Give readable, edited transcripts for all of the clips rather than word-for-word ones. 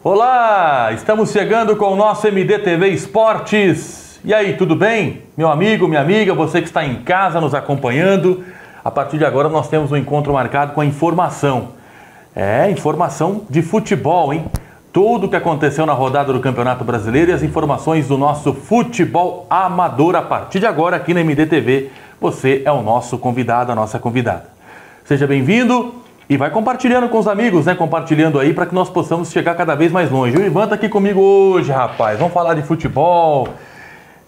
Olá, estamos chegando com o nosso MDTV Esportes. E aí, tudo bem? Meu amigo, minha amiga, você que está em casa nos acompanhando. A partir de agora nós temos um encontro marcado com a informação. Informação de futebol, hein? Tudo o que aconteceu na rodada do Campeonato Brasileiro e as informações do nosso futebol amador. A partir de agora aqui na MDTV, você é o nosso convidado, a nossa convidada. Seja bem-vindo. E vai compartilhando com os amigos, né? Compartilhando aí para que nós possamos chegar cada vez mais longe. O Ivan tá aqui comigo hoje, rapaz. Vamos falar de futebol.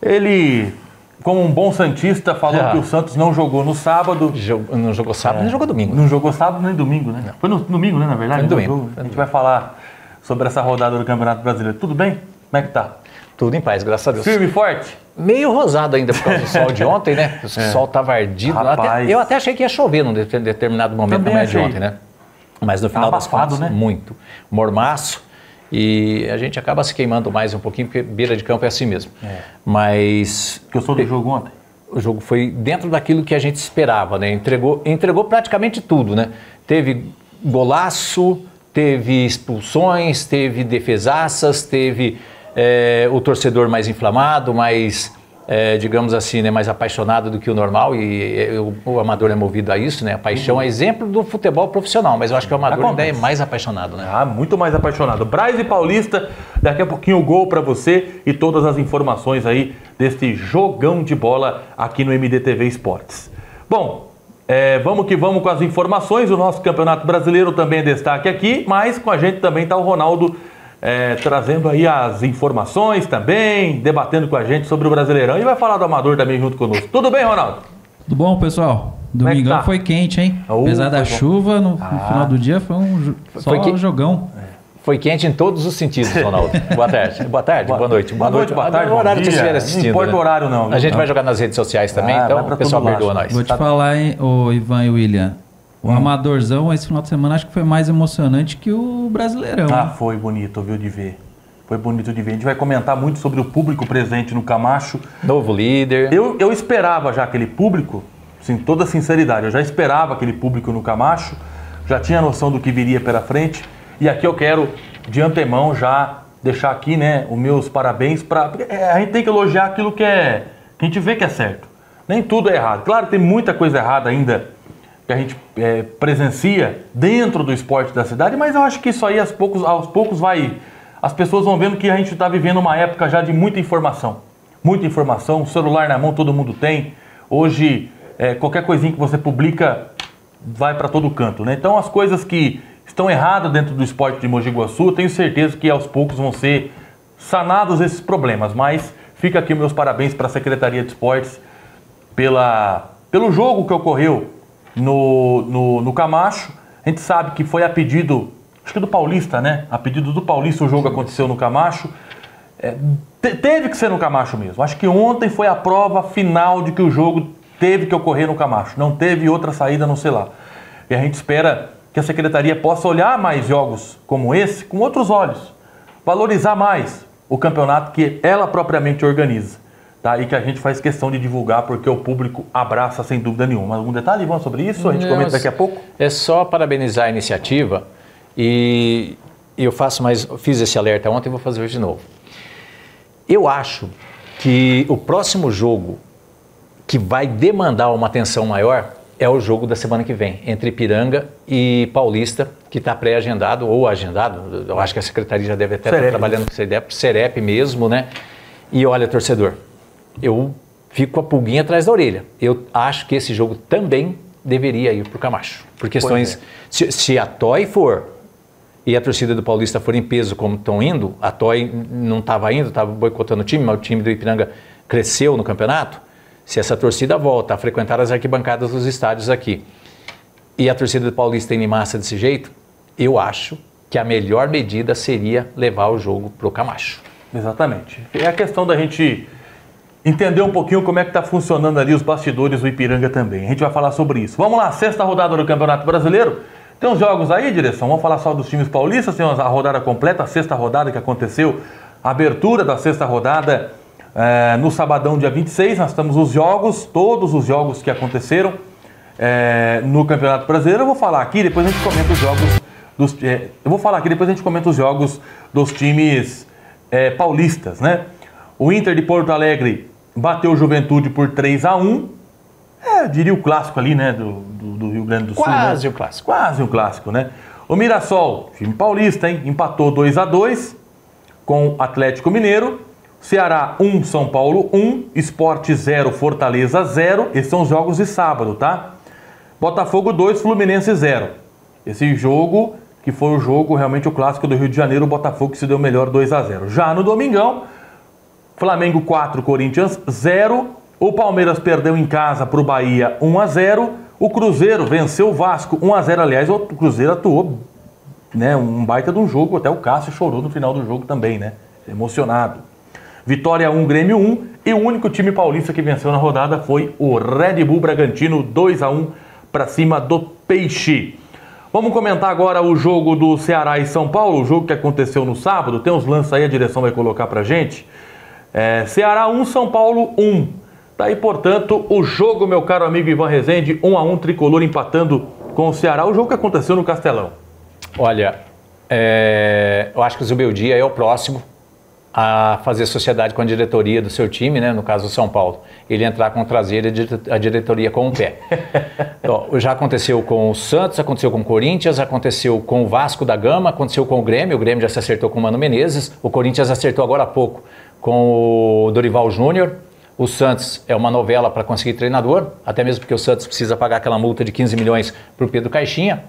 Ele, como um bom santista, falou que o Santos não jogou no sábado. Não jogou sábado, nem jogou domingo. Não jogou sábado nem domingo, né? Não. Foi no domingo, né? Na verdade. Foi no domingo. A gente vai falar sobre essa rodada do Campeonato Brasileiro. Tudo bem? Como é que tá? Tudo em paz, graças a Deus. Firme e forte? Meio rosado ainda por causa do sol de ontem, né? O sol estava ardido. Eu até achei que ia chover num determinado momento na manhã de ontem, né? Mas no final das contas, né? Muito. Mormaço. E a gente acaba se queimando mais um pouquinho, porque beira de campo é assim mesmo. Mas... Gostou do jogo ontem? O jogo foi dentro daquilo que a gente esperava, né? Entregou praticamente tudo, né? Teve golaço, teve expulsões, teve defesaças, teve... o torcedor mais inflamado, mais, digamos assim, né, mais apaixonado do que o normal, e o amador é movido a isso, né? A paixão é exemplo do futebol profissional, mas eu acho que o amador ainda é mais apaixonado, né? Muito mais apaixonado. Braz e Paulista, daqui a pouquinho o gol para você e todas as informações aí deste jogão de bola aqui no MDTV Esportes. Bom, vamos que vamos com as informações. O nosso Campeonato Brasileiro também é destaque aqui, mas com a gente também está o Ronaldo trazendo aí as informações também, debatendo com a gente sobre o Brasileirão e vai falar do Amador também junto conosco. Tudo bem, Ronaldo? Tudo bom, pessoal? Domingão foi quente, hein? Apesar da chuva, no final do dia foi um jogão. Foi quente em todos os sentidos, Ronaldo. Boa tarde. Boa tarde, boa noite. Boa noite, boa tarde. O horário que você estiver assistindo. Não importa o horário, não. A gente vai jogar nas redes sociais também, então o pessoal perdoa nós. Vou te falar, hein, o Ivan e o William. O Amadorzão, esse final de semana, acho que foi mais emocionante que o Brasileirão. Foi bonito, viu, de ver. Foi bonito de ver. A gente vai comentar muito sobre o público presente no Camacho. Novo líder. Eu esperava já aquele público, sim, toda sinceridade, eu já esperava aquele público no Camacho, já tinha noção do que viria pela frente. E aqui eu quero, de antemão, já deixar aqui, né, os meus parabéns para... a gente tem que elogiar aquilo que a gente vê que é certo. Nem tudo é errado. Claro, tem muita coisa errada ainda que a gente presencia dentro do esporte da cidade, mas eu acho que isso aí aos poucos as pessoas vão vendo que a gente está vivendo uma época já de muita informação, celular na mão todo mundo tem, hoje qualquer coisinha que você publica vai para todo canto, né? Então as coisas que estão erradas dentro do esporte de Mogi Guaçu, eu tenho certeza que aos poucos vão ser sanados esses problemas, mas fica aqui meus parabéns para a Secretaria de Esportes pelo jogo que ocorreu no Camacho. A gente sabe que foi a pedido, acho que do Paulista, né? A pedido do Paulista o jogo aconteceu no Camacho. Teve que ser no Camacho mesmo. Acho que ontem foi a prova final de que o jogo teve que ocorrer no Camacho. Não teve outra saída, não sei lá. E a gente espera que a Secretaria possa olhar mais jogos como esse com outros olhos. Valorizar mais o campeonato que ela propriamente organiza. Tá? E que a gente faz questão de divulgar porque o público abraça sem dúvida nenhuma. Algum detalhe, Ivan, sobre isso? A gente comenta daqui a pouco? É só parabenizar a iniciativa e eu fiz esse alerta ontem e vou fazer hoje de novo. Eu acho que o próximo jogo que vai demandar uma atenção maior é o jogo da semana que vem, entre Ipiranga e Paulista, que está pré-agendado ou agendado. Eu acho que a Secretaria já deve até estar trabalhando com o Serep mesmo, né? E olha, torcedor, eu fico com a pulguinha atrás da orelha. Eu acho que esse jogo também deveria ir para o Camacho. Por questões... Se a TOI for e a torcida do Paulista for em peso como estão indo, a TOI não estava indo, estava boicotando o time, mas o time do Ipiranga cresceu no campeonato. Se essa torcida volta a frequentar as arquibancadas dos estádios aqui e a torcida do Paulista indo em massa desse jeito, eu acho que a melhor medida seria levar o jogo para o Camacho. Exatamente. É a questão da gente entender um pouquinho como é que está funcionando ali os bastidores do Ipiranga também. A gente vai falar sobre isso. Vamos lá, sexta rodada do Campeonato Brasileiro. Tem uns jogos aí, direção? Vamos falar só dos times paulistas, tem a rodada completa, a sexta rodada que aconteceu, a abertura da sexta rodada no sabadão, dia 26. Nós temos os jogos, todos os jogos que aconteceram no Campeonato Brasileiro. Eu vou falar aqui, depois a gente comenta os jogos eu vou falar aqui, depois a gente comenta os jogos dos times paulistas, né? O Inter de Porto Alegre bateu o Juventude por 3-1. Diria o clássico ali, né? Do Rio Grande do Sul. Quase né? o clássico. Quase um clássico, né? O Mirassol, time paulista, hein? Empatou 2-2 com o Atlético Mineiro. Ceará 1, São Paulo 1. Sport 0, Fortaleza 0. Esses são os jogos de sábado, tá? Botafogo 2, Fluminense 0. Esse jogo, que foi o jogo, realmente o clássico do Rio de Janeiro, o Botafogo que se deu melhor 2-0. Já no domingão, Flamengo 4, Corinthians 0. O Palmeiras perdeu em casa para o Bahia 1-0. O Cruzeiro venceu o Vasco 1-0. Aliás, o Cruzeiro atuou, né, um baita de um jogo. Até o Cássio chorou no final do jogo também, né? Emocionado. Vitória 1, Grêmio 1. E o único time paulista que venceu na rodada foi o Red Bull Bragantino, 2-1 para cima do Peixe. Vamos comentar agora o jogo do Ceará e São Paulo, o jogo que aconteceu no sábado. Tem uns lances aí, a direção vai colocar pra gente. Ceará 1, São Paulo 1. Tá aí, portanto, o jogo, meu caro amigo Ivan Rezende, 1-1, Tricolor empatando com o Ceará. O jogo que aconteceu no Castelão. Olha, eu acho que o Zubeldia é o próximo a fazer sociedade com a diretoria do seu time, né? No caso do São Paulo. Ele entrar com o traseiro e a diretoria com o pé. Então, já aconteceu com o Santos, aconteceu com o Corinthians, aconteceu com o Vasco da Gama, aconteceu com o Grêmio já se acertou com o Mano Menezes, o Corinthians acertou agora há pouco com o Dorival Júnior. O Santos é uma novela para conseguir treinador, até mesmo porque o Santos precisa pagar aquela multa de 15 milhões para o Pedro Caixinha,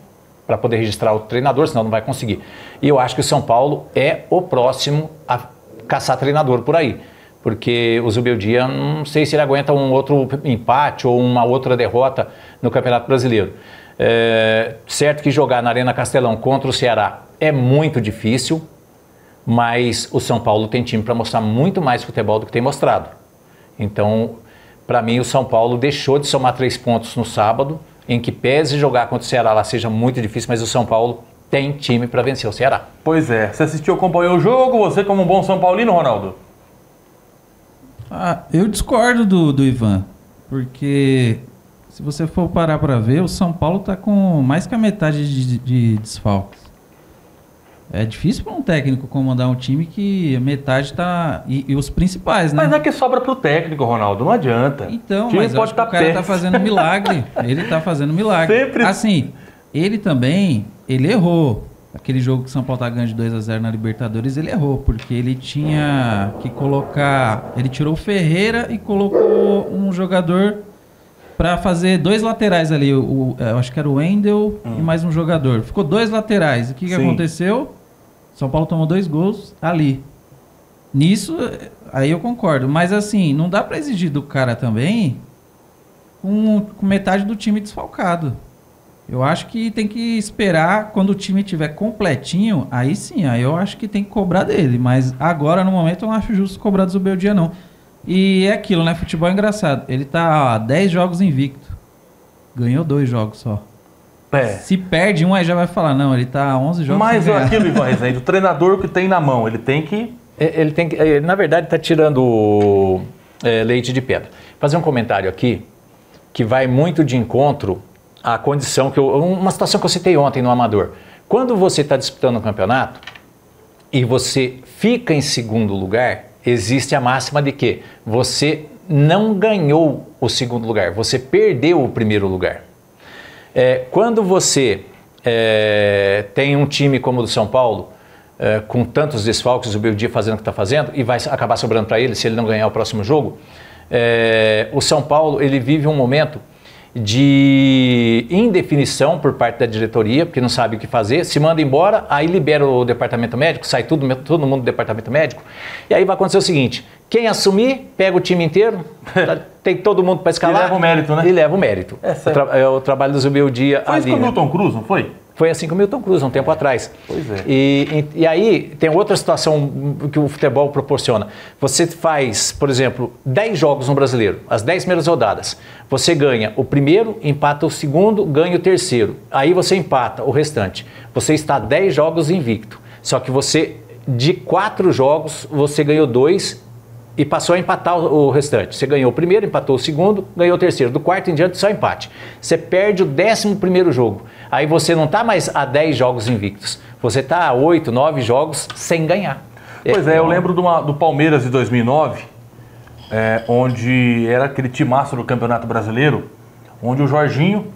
para poder registrar o treinador, senão não vai conseguir. E eu acho que o São Paulo é o próximo a caçar treinador por aí, porque o Zubeldia, não sei se ele aguenta um outro empate ou uma outra derrota no Campeonato Brasileiro. Certo que jogar na Arena Castelão contra o Ceará é muito difícil, mas o São Paulo tem time para mostrar muito mais futebol do que tem mostrado. Então, para mim, o São Paulo deixou de somar 3 pontos no sábado, em que pese jogar contra o Ceará lá seja muito difícil, mas o São Paulo tem time para vencer o Ceará. Pois é. Você assistiu, acompanhou o jogo? Você como um bom São Paulino, Ronaldo? Eu discordo do Ivan, porque se você for parar para ver, o São Paulo está com mais que a metade de desfalques. É difícil para um técnico comandar um time que a metade está... E os principais, né? Mas é que sobra para o técnico, Ronaldo. Não adianta. Então, mas pode o cara está fazendo milagre. Ele está fazendo milagre. Sempre. Assim, ele também... Ele errou. Aquele jogo que o São Paulo tá ganhando de 2-0 na Libertadores, ele errou. Porque ele tinha que colocar... Ele tirou o Ferreira e colocou um jogador para fazer 2 laterais ali. Eu acho que era o Wendel e mais um jogador. Ficou 2 laterais. O que aconteceu? São Paulo tomou 2 gols ali. Nisso, aí eu concordo. Mas assim, não dá para exigir do cara também com metade do time desfalcado. Eu acho que tem que esperar quando o time estiver completinho. Aí sim, aí eu acho que tem que cobrar dele. Mas agora, no momento, eu não acho justo cobrar do Zubeldia, não. E é aquilo, né? Futebol é engraçado. Ele tá 10 jogos invicto. Ganhou 2 jogos só. Se perde um, aí já vai falar, não, ele tá 11 jogos. Mas aquilo, Ivan Rezende, o treinador que tem na mão, ele tem que... Ele na verdade, tá tirando leite de pedra. Fazer um comentário aqui, que vai muito de encontro à condição, uma situação que eu citei ontem no Amador. Quando você está disputando um campeonato e você fica em segundo lugar, existe a máxima de que você não ganhou o segundo lugar, você perdeu o primeiro lugar. Quando você tem um time como o do São Paulo, com tantos desfalques, o Beldia fazendo o que está fazendo, e vai acabar sobrando para ele se ele não ganhar o próximo jogo, o São Paulo ele vive um momento de indefinição por parte da diretoria, porque não sabe o que fazer, se manda embora, aí libera o departamento médico, sai todo mundo do departamento médico, e aí vai acontecer o seguinte: quem assumir, pega o time inteiro, tem todo mundo para escalar. E leva o mérito, né? E leva o mérito. É o trabalho do Zubeldia ali. Foi isso com o Milton Cruz, não foi? Foi assim com o Milton Cruz, um tempo atrás. Pois é. E aí tem outra situação que o futebol proporciona. Você faz, por exemplo, 10 jogos no Brasileiro, as 10 primeiras rodadas. Você ganha o primeiro, empata o segundo, ganha o terceiro. Aí você empata o restante. Você está 10 jogos invicto. Só que você, de 4 jogos, você ganhou 2 e passou a empatar o restante. Você ganhou o primeiro, empatou o segundo, ganhou o terceiro. Do quarto em diante, só empate. Você perde o 11º jogo. Aí você não está mais a 10 jogos invictos. Você está a 8, 9 jogos sem ganhar. Pois é, eu lembro do Palmeiras de 2009, onde era aquele timaço do Campeonato Brasileiro, onde o Jorginho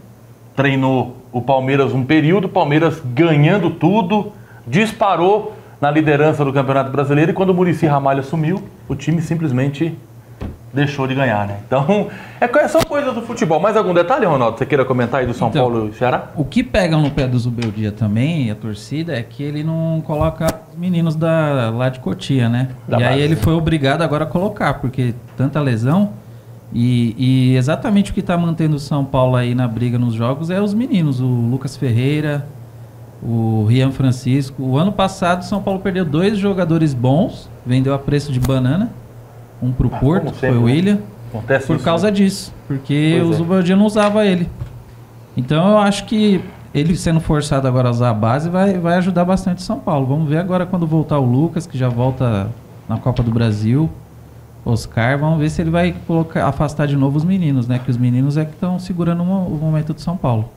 treinou o Palmeiras um período, o Palmeiras ganhando tudo, disparou na liderança do Campeonato Brasileiro, e quando o Muricy Ramalho assumiu, o time simplesmente deixou de ganhar, né? Então, são coisas do futebol. Mais algum detalhe, Ronaldo, você queira comentar aí do São Paulo e Ceará? O que pega no pé do Zubeldia também, a torcida, é que ele não coloca os meninos lá de Cotia, né? Aí ele foi obrigado agora a colocar, porque tanta lesão, e exatamente o que está mantendo o São Paulo aí na briga nos jogos é os meninos, o Lucas Ferreira, o Rian Francisco. O ano passado o São Paulo perdeu 2 jogadores bons, vendeu a preço de banana, um pro Porto, foi o William, por causa disso, porque o Zubeldia não usava ele. Então eu acho que ele sendo forçado agora a usar a base vai ajudar bastante o São Paulo. Vamos ver agora quando voltar o Lucas, que já volta na Copa do Brasil, Oscar, vamos ver se ele vai afastar de novo os meninos, né? Que os meninos é que estão segurando o momento do São Paulo.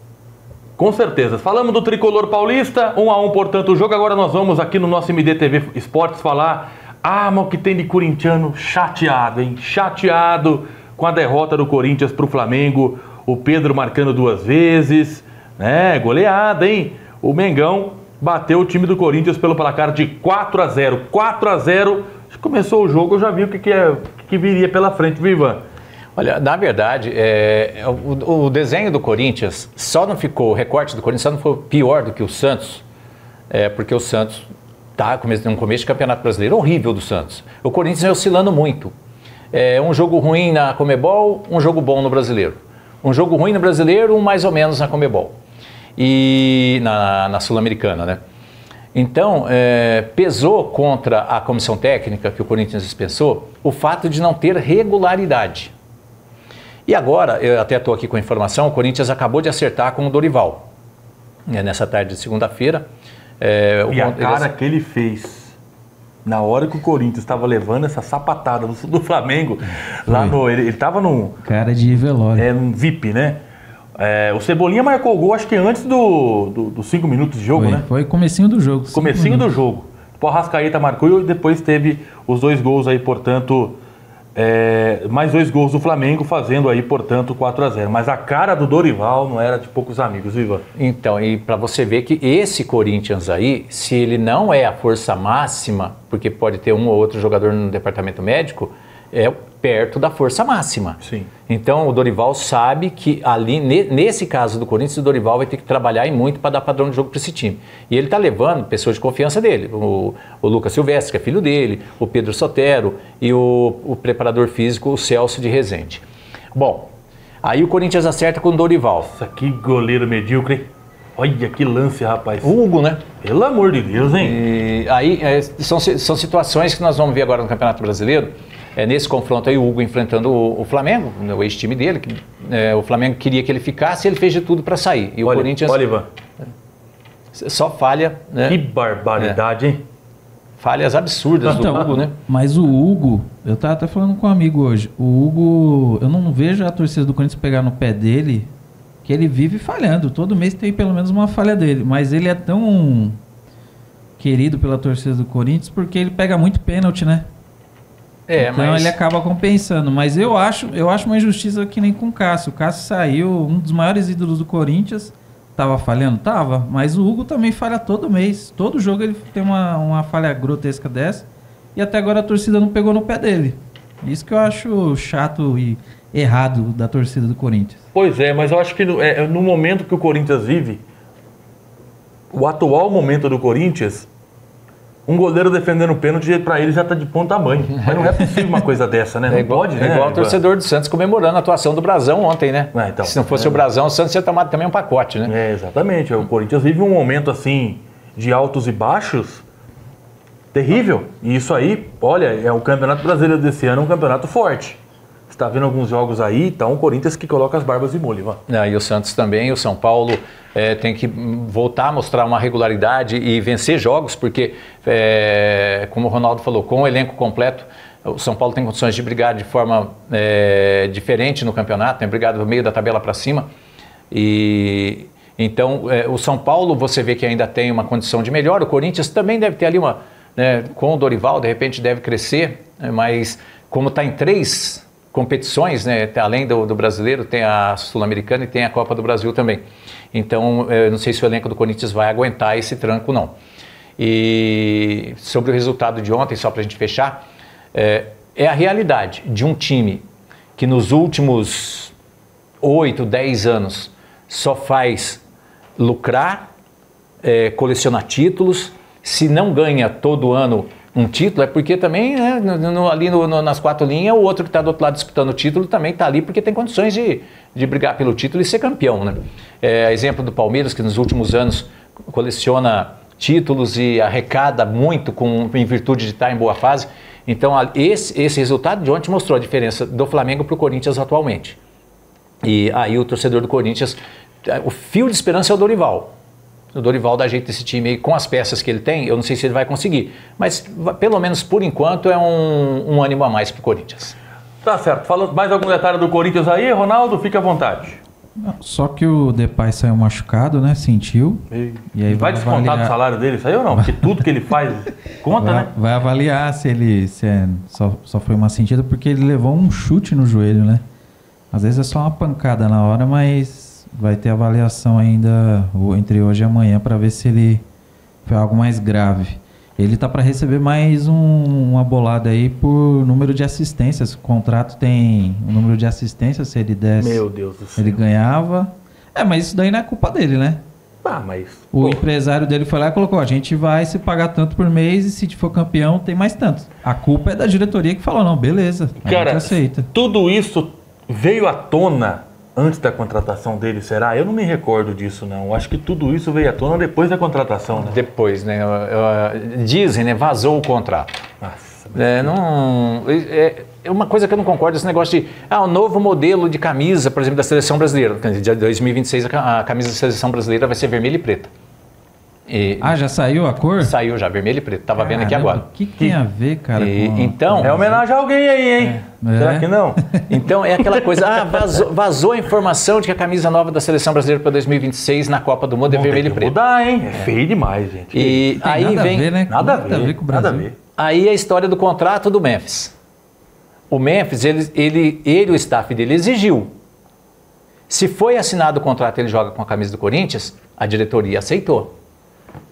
Com certeza. Falamos do tricolor paulista, 1-1, portanto, o jogo. Agora nós vamos aqui no nosso MDTV Esportes falar... mas o que tem de corintiano chateado, hein? Chateado com a derrota do Corinthians para o Flamengo. O Pedro marcando 2 vezes, né? Goleada, hein? O Mengão bateu o time do Corinthians pelo placar de 4-0. 4-0. Começou o jogo, eu já vi o que viria pela frente, Vivan. Olha, na verdade, o desenho do Corinthians só não ficou, o recorte do Corinthians só não foi pior do que o Santos, porque o Santos tá no começo de Campeonato Brasileiro horrível do Santos. O Corinthians vem oscilando muito. Um jogo ruim na Conmebol, um jogo bom no Brasileiro. Um jogo ruim no Brasileiro, um mais ou menos na Conmebol. E na Sul-Americana, né? Então, pesou contra a comissão técnica que o Corinthians dispensou o fato de não ter regularidade. E agora, eu até estou aqui com a informação, o Corinthians acabou de acertar com o Dorival. Nessa tarde de segunda-feira. E a cara que ele fez na hora que o Corinthians estava levando essa sapatada do Flamengo, lá ele estava num... Cara de velório. Num VIP, né? O Cebolinha marcou o gol, acho que antes dos 5 minutos de jogo, né? Foi comecinho do jogo. Comecinho do jogo. O Arrascaeta marcou e depois teve os 2 gols aí, portanto... mais 2 gols do Flamengo, fazendo aí, portanto, 4-0. Mas a cara do Dorival não era de poucos amigos, Ivan. Então, e para você ver que esse Corinthians aí, se ele não é a força máxima, porque pode ter um ou outro jogador no departamento médico, é perto da força máxima. Sim. Então, o Dorival sabe que ali, nesse caso do Corinthians, o Dorival vai ter que trabalhar muito para dar padrão de jogo para esse time. E ele está levando pessoas de confiança dele, o Lucas Silvestre, que é filho dele, o Pedro Sotero e o preparador físico, o Celso de Rezende. Bom, aí o Corinthians acerta com o Dorival. Nossa, que goleiro medíocre. Olha que lance, rapaz. O Hugo, né? Pelo amor de Deus, hein? E aí são situações que nós vamos ver agora no Campeonato Brasileiro. Nesse confronto aí, o Hugo enfrentando o Flamengo, o ex-time dele. O Flamengo queria que ele ficasse e ele fez de tudo para sair. E o Corinthians... Olha, Ivan. Só falha, né? Que barbaridade, hein? Falhas absurdas do Hugo, né? Mas o Hugo, eu tava até falando com um amigo hoje, o Hugo, eu não vejo a torcida do Corinthians pegar no pé dele, que ele vive falhando. Todo mês tem pelo menos uma falha dele, mas ele é tão querido pela torcida do Corinthians porque ele pega muito pênalti, né? Então ele acaba compensando. Mas eu acho uma injustiça que nem com o Cássio. O Cássio saiu, um dos maiores ídolos do Corinthians. Tava falhando? Tava. Mas o Hugo também falha todo mês. Todo jogo ele tem uma falha grotesca dessa. E até agora a torcida não pegou no pé dele. Isso que eu acho chato e errado da torcida do Corinthians. Pois é, mas eu acho que no momento que o Corinthians vive, o atual momento do Corinthians... Um goleiro defendendo o pênalti, pra ele já tá de bom tamanho. Mas não é possível uma coisa dessa, né? Não pode, né? É igual o torcedor do Santos comemorando a atuação do Brasão ontem, né? Então, se não fosse o Brasão, o Santos ia tomar também um pacote, né? Exatamente. O Corinthians vive um momento, assim, de altos e baixos terrível. E isso aí, olha, o Campeonato Brasileiro desse ano é um campeonato forte. Você tá vendo alguns jogos aí, então o Corinthians que coloca as barbas de molho, Ivan. E o Santos também, o São Paulo tem que voltar a mostrar uma regularidade e vencer jogos, porque, como o Ronaldo falou, com o elenco completo, o São Paulo tem condições de brigar de forma diferente no campeonato, tem brigado no meio da tabela para cima, e Então, o São Paulo, você vê que ainda tem uma condição de melhor, o Corinthians também deve ter ali uma, né, com o Dorival, de repente deve crescer, mas como está em 3 competições, né, além do brasileiro, tem a Sul-Americana e tem a Copa do Brasil também. Então, eu não sei se o elenco do Corinthians vai aguentar esse tranco, não. E sobre o resultado de ontem, só para a gente fechar, é a realidade de um time que nos últimos 8, 10 anos só faz lucrar, colecionar títulos. Se não ganha todo ano um título, é porque também, né, ali nas 4 linhas, o outro que está do outro lado disputando o título também está ali porque tem condições de brigar pelo título e ser campeão, né? Exemplo do Palmeiras, que nos últimos anos coleciona títulos e arrecada muito em virtude de estar em boa fase. Então, esse resultado de ontem mostrou a diferença do Flamengo para o Corinthians atualmente. E aí o torcedor do Corinthians, o fio de esperança é o Dorival. O Dorival dá jeito desse time aí, com as peças que ele tem, eu não sei se ele vai conseguir. Mas, pelo menos por enquanto, é um ânimo a mais para o Corinthians. Tá certo. Falando mais algum detalhe do Corinthians aí, Ronaldo, fique à vontade. Só que o Depay saiu machucado, né? Sentiu. E aí vai descontar do salário dele isso aí ou não? Porque tudo que ele faz conta, né? Vai avaliar se só foi uma sentida, porque ele levou um chute no joelho, né? Às vezes é só uma pancada na hora, mas vai ter avaliação ainda entre hoje e amanhã para ver se ele foi algo mais grave. Ele tá para receber mais uma bolada aí por número de assistências. O contrato tem um número de assistências, se ele desse, meu Deus do céu, ele ganhava. Mas isso daí não é culpa dele, né? Mas o empresário dele foi lá e colocou: a gente vai se pagar tanto por mês e se for campeão tem mais tanto. A culpa é da diretoria que falou: não, beleza, a gente aceita. Tudo isso veio à tona antes da contratação dele, será? Eu não me recordo disso, não. Acho que tudo isso veio à tona depois da contratação, né? Depois, né? Dizem, né? Vazou o contrato. Nossa, é uma coisa que eu não concordo, esse negócio de o novo modelo de camisa, por exemplo, da Seleção Brasileira. De 2026, a camisa da Seleção Brasileira vai ser vermelha e preta. Já saiu a cor? Saiu já, vermelho e preto. Tava vendo aqui agora. O que tem a ver, cara? Então, é homenagem a alguém aí, hein? Será que não? Então, é aquela coisa, vazou a informação de que a camisa nova da Seleção Brasileira para 2026 na Copa do Mundo é vermelho e preto. Mudar, hein? É feio demais, gente. E aí vem... Ver, né? Nada a ver com o Brasil. Nada a ver. Aí a história do contrato do Memphis. O Memphis, ele e o staff dele exigiu. Se foi assinado o contrato e ele joga com a camisa do Corinthians, a diretoria aceitou.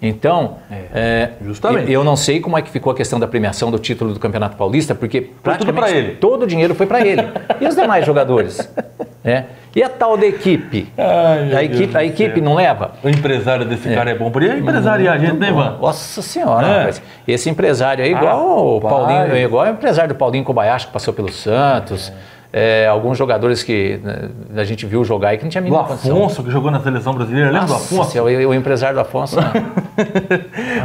Então, justamente. Eu não sei como é que ficou a questão da premiação do título do Campeonato Paulista, porque praticamente todo o dinheiro foi para ele. E os demais jogadores? E a tal da equipe? A equipe não leva? O empresário desse cara é bom, por aí empresariar a gente, né, Ivan? Nossa Senhora, rapaz. Esse empresário aí, igual o Paulinho, igual o empresário do Paulinho Kobayashi, que passou pelo Santos. Alguns jogadores que a gente viu jogar aí que não tinha a mínima condição. O Afonso, que jogou na Seleção Brasileira, lembra do Afonso? O empresário do Afonso, né?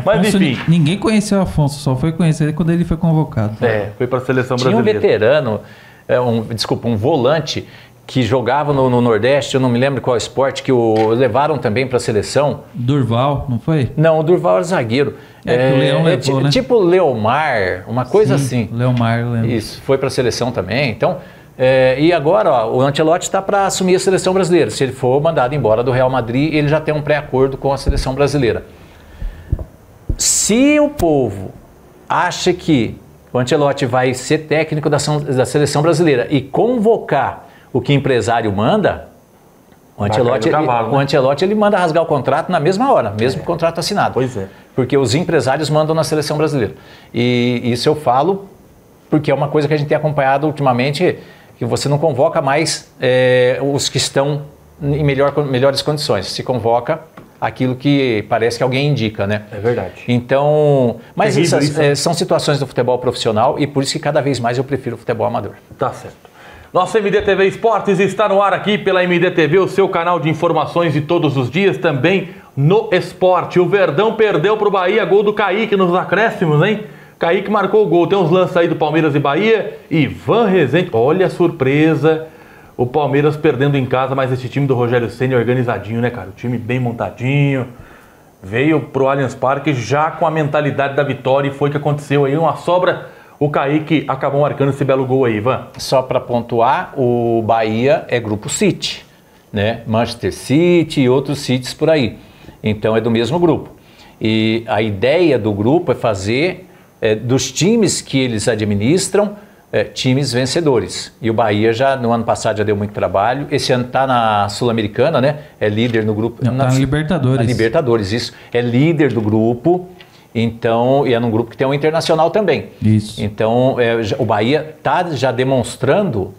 Mas enfim. Ninguém conheceu o Afonso, só foi conhecer quando ele foi convocado. Foi para a Seleção Brasileira. Tinha um veterano, um volante, que jogava no Nordeste, eu não me lembro qual esporte, que levaram também para a seleção. Durval, não foi? Não, o Durval era zagueiro. Que o Leão levou, né? Tipo Leomar, uma coisa assim. Leomar, eu lembro. Isso, foi para a seleção também. Então, e agora, o Ancelotti está para assumir a seleção brasileira. Se ele for mandado embora do Real Madrid, ele já tem um pré-acordo com a seleção brasileira. Se o povo acha que o Ancelotti vai ser técnico da seleção brasileira e convocar o que o empresário manda, o Ancelotti ele manda rasgar o contrato na mesma hora, mesmo contrato assinado. Pois é. Porque os empresários mandam na seleção brasileira. E isso eu falo porque é uma coisa que a gente tem acompanhado ultimamente, que você não convoca mais os que estão em melhores condições. Se convoca aquilo que parece que alguém indica, né? É verdade. Então, mas são situações do futebol profissional e por isso que cada vez mais eu prefiro o futebol amador. Tá certo. Nosso MDTV Esportes está no ar aqui pela MDTV, o seu canal de informações de todos os dias, também no esporte. O Verdão perdeu para o Bahia, gol do Kaique nos acréscimos, hein? Kaique marcou o gol. Tem uns lances aí do Palmeiras e Bahia. Ivan Rezende, olha a surpresa. O Palmeiras perdendo em casa, mas esse time do Rogério Ceni organizadinho, né, cara? O time bem montadinho. Veio pro Allianz Parque já com a mentalidade da vitória e foi o que aconteceu aí. Uma sobra, o Kaique acabou marcando esse belo gol aí, Ivan. Só para pontuar, o Bahia é Grupo City. né? Manchester City e outros cities por aí. Então é do mesmo grupo. E a ideia do grupo é fazer dos times que eles administram times vencedores. E o Bahia já no ano passado já deu muito trabalho. Esse ano está na Sul-Americana, né? É líder no grupo. Está na Libertadores. Na Libertadores, isso. É líder do grupo. Então, e é num grupo que tem um internacional também. Isso. Então, o Bahia está já demonstrando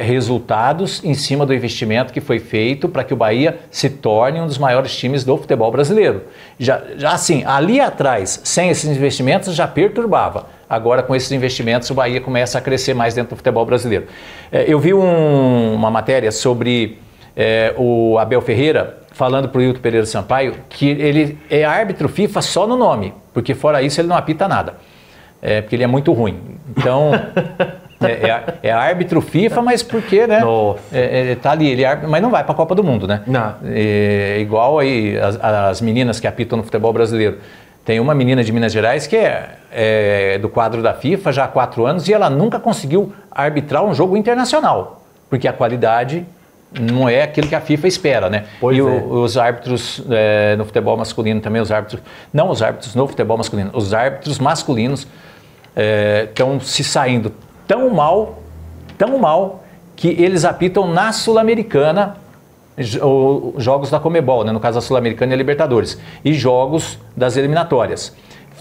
resultados em cima do investimento que foi feito para que o Bahia se torne um dos maiores times do futebol brasileiro. Já assim, ali atrás, sem esses investimentos, já perturbava. Agora, com esses investimentos, o Bahia começa a crescer mais dentro do futebol brasileiro. Eu vi uma matéria sobre o Abel Ferreira falando para o Hilton Pereira Sampaio que ele é árbitro FIFA só no nome, porque fora isso ele não apita nada, porque ele é muito ruim. Então, é árbitro FIFA, mas porque, né? Tá ali, ele mas não vai para a Copa do Mundo, né? Não. Igual aí as meninas que apitam no futebol brasileiro. Tem uma menina de Minas Gerais que é do quadro da FIFA já há 4 anos e ela nunca conseguiu arbitrar um jogo internacional, porque a qualidade não é aquilo que a FIFA espera, né? Pois os árbitros no futebol masculino também, não os árbitros no futebol masculino, os árbitros masculinos estão se saindo tão mal, que eles apitam na Sul-Americana, jogos da Conmebol, né? No caso a Sul-Americana e a Libertadores, e jogos das eliminatórias.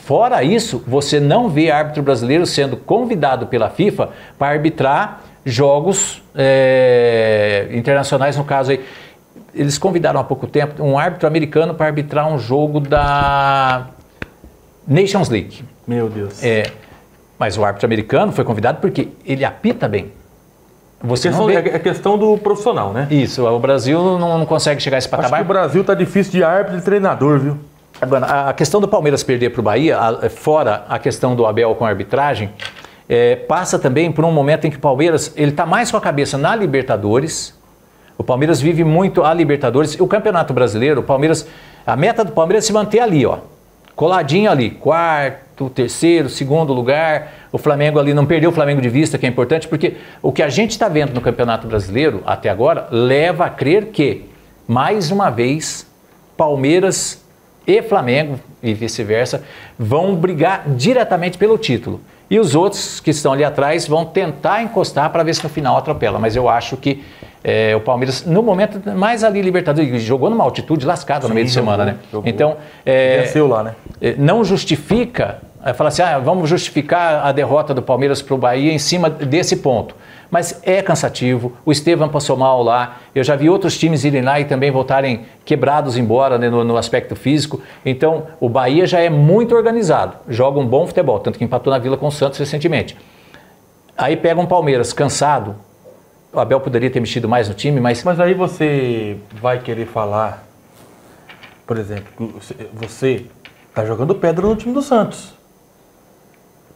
Fora isso, você não vê árbitro brasileiro sendo convidado pela FIFA para arbitrar jogos internacionais, no caso aí. Eles convidaram há pouco tempo um árbitro americano para arbitrar um jogo da Nations League. Meu Deus. Mas o árbitro americano foi convidado porque ele apita bem. É questão do profissional, né? Isso, o Brasil não consegue chegar a esse patamar. Acho que o Brasil está difícil de árbitro e treinador, viu? Agora, a questão do Palmeiras perder para o Bahia, fora a questão do Abel com a arbitragem, passa também por um momento em que o Palmeiras está mais com a cabeça na Libertadores. O Palmeiras vive muito a Libertadores. O Campeonato Brasileiro, a meta do Palmeiras é se manter ali, ó, coladinho ali, 4º, 3º, 2º lugar. O Flamengo ali, não perdeu o Flamengo de vista, que é importante, porque o que a gente está vendo no Campeonato Brasileiro até agora leva a crer que, mais uma vez, Palmeiras e Flamengo, e vice-versa, vão brigar diretamente pelo título. E os outros que estão ali atrás vão tentar encostar para ver se no final atropela. Mas eu acho que o Palmeiras, no momento, mais ali Libertadores, jogou numa altitude lascada no meio de semana, né? Jogou. Então, venceu lá, né? Não justifica, falar assim, vamos justificar a derrota do Palmeiras para o Bahia em cima desse ponto. Mas é cansativo, o Estevam passou mal lá, eu já vi outros times irem lá e também voltarem quebrados embora, né, no aspecto físico. Então, o Bahia já é muito organizado, joga um bom futebol, tanto que empatou na Vila com o Santos recentemente. Aí pega um Palmeiras cansado, o Abel poderia ter mexido mais no time, mas... Mas aí você vai querer falar, por exemplo, você está jogando pedra no time do Santos.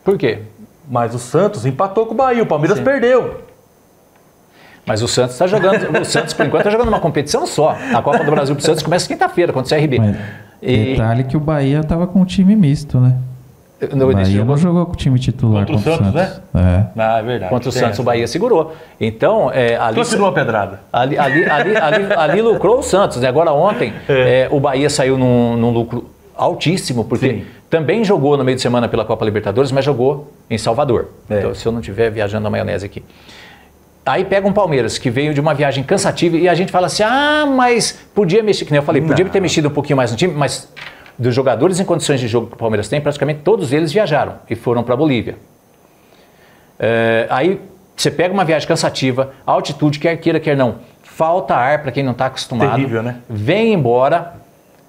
Por quê? Mas o Santos empatou com o Bahia, o Palmeiras perdeu. Mas o Santos está jogando, o Santos por enquanto está jogando uma competição só. A Copa do Brasil para o Santos começa quinta-feira contra o CRB. Detalhe que o Bahia estava com um time misto, né? O Bahia não jogou com o time titular contra o Santos, né? É verdade. Contra o Santos o Bahia segurou. Então, ali... Continua uma pedrada. Ali lucrou o Santos, né? Agora ontem o Bahia saiu num lucro altíssimo, porque também jogou no meio de semana pela Copa Libertadores, mas jogou em Salvador. Então, se eu não estiver viajando na maionese aqui. Aí pega um Palmeiras que veio de uma viagem cansativa e a gente fala assim, mas podia mexer, que nem eu falei, podia ter mexido um pouquinho mais no time, mas dos jogadores em condições de jogo que o Palmeiras tem, praticamente todos eles viajaram e foram para a Bolívia. Aí você pega uma viagem cansativa, altitude, quer queira, quer não, falta ar para quem não está acostumado. Terrível, né? Vem embora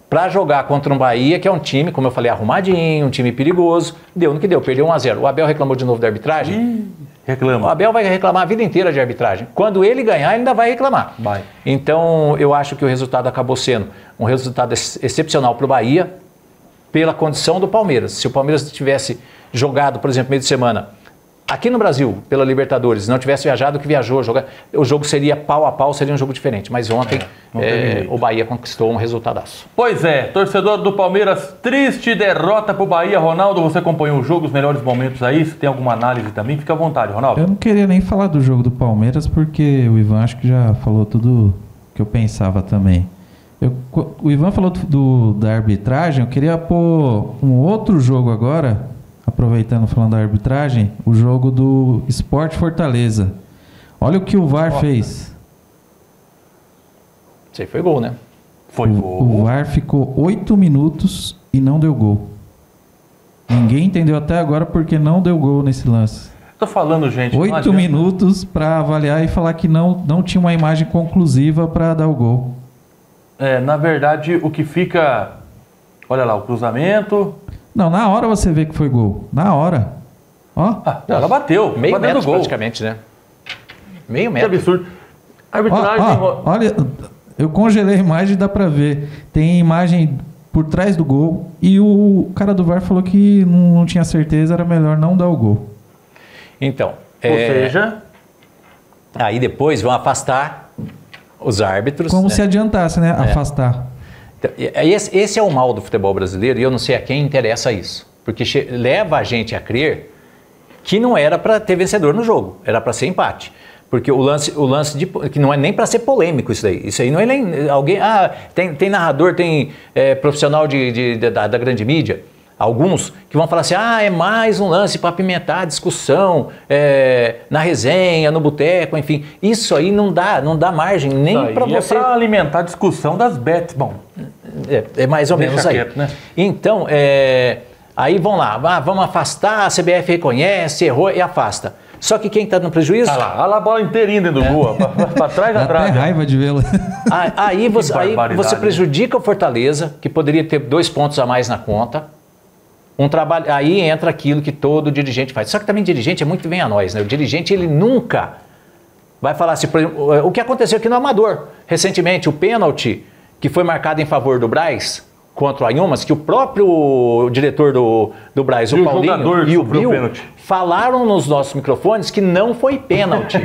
para jogar contra um Bahia, que é um time, como eu falei, arrumadinho, um time perigoso. Deu no que deu, perdeu 1-0. O Abel reclamou de novo da arbitragem? Reclama. O Abel vai reclamar a vida inteira de arbitragem. Quando ele ganhar, ele ainda vai reclamar. Vai. Então, eu acho que o resultado acabou sendo um resultado excepcional para o Bahia, pela condição do Palmeiras. Se o Palmeiras tivesse jogado, por exemplo, meio de semana, aqui no Brasil, pela Libertadores, não tivesse viajado, o que viajou, o jogo seria pau a pau, seria um jogo diferente. Mas ontem o Bahia conquistou um resultadaço. Pois é, torcedor do Palmeiras, triste derrota pro Bahia. Ronaldo, você acompanhou o jogo, os melhores momentos aí? Se tem alguma análise também, fica à vontade, Ronaldo. Eu não queria nem falar do jogo do Palmeiras, porque o Ivan acho que já falou tudo que eu pensava também. O Ivan falou da arbitragem, eu queria pôr um outro jogo agora, aproveitando falando da arbitragem, o jogo do Sport Fortaleza. Olha o que o VAR fez. Isso aí foi gol, né? Foi gol. O VAR ficou 8 minutos e não deu gol. Ninguém entendeu até agora porque não deu gol nesse lance. Tô falando, gente. 8 minutos para avaliar e falar que não tinha uma imagem conclusiva para dar o gol. Na verdade, o que fica... Olha lá, o cruzamento... Não, na hora você vê que foi gol. Na hora. Ó. Ela bateu. Meio bateu metro do gol. praticamente, né? Meio Que metro. absurdo. A arbitragem... Olha, eu congelei a imagem e dá pra ver. Tem imagem por trás do gol e o cara do VAR falou que não tinha certeza, era melhor não dar o gol. Então... Ou seja... Aí depois vão afastar os árbitros. Como se adiantasse, né? Afastar. Então, esse é o mal do futebol brasileiro e eu não sei a quem interessa isso. Porque leva a gente a crer que não era para ter vencedor no jogo, era para ser empate. Porque o lance que não é nem para ser polêmico isso daí. Isso aí não é nem alguém... tem narrador, tem profissional da grande mídia, alguns que vão falar assim, é mais um lance para apimentar a discussão, na resenha, no boteco, enfim. Isso aí não dá margem nem para você... É para alimentar a discussão das bets, bom. É mais ou menos aí. Quieto, né? Então, aí vão lá, vamos afastar, a CBF reconhece, errou e afasta. Só que quem está no prejuízo... Olha lá a bola inteirinha dentro do gol, para trás, Dá atrás. até raiva de vê-la. Aí você prejudica o Fortaleza, que poderia ter 2 pontos a mais na conta. Aí entra aquilo que todo dirigente faz. Só que também dirigente é muito bem a nós, né? O dirigente, ele nunca vai falar assim, por exemplo, o que aconteceu aqui no Amador. Recentemente, o pênalti que foi marcado em favor do Braz contra o Anhumas, que o próprio diretor do Braz, o Paulinho e o Bill, falaram nos nossos microfones que não foi pênalti.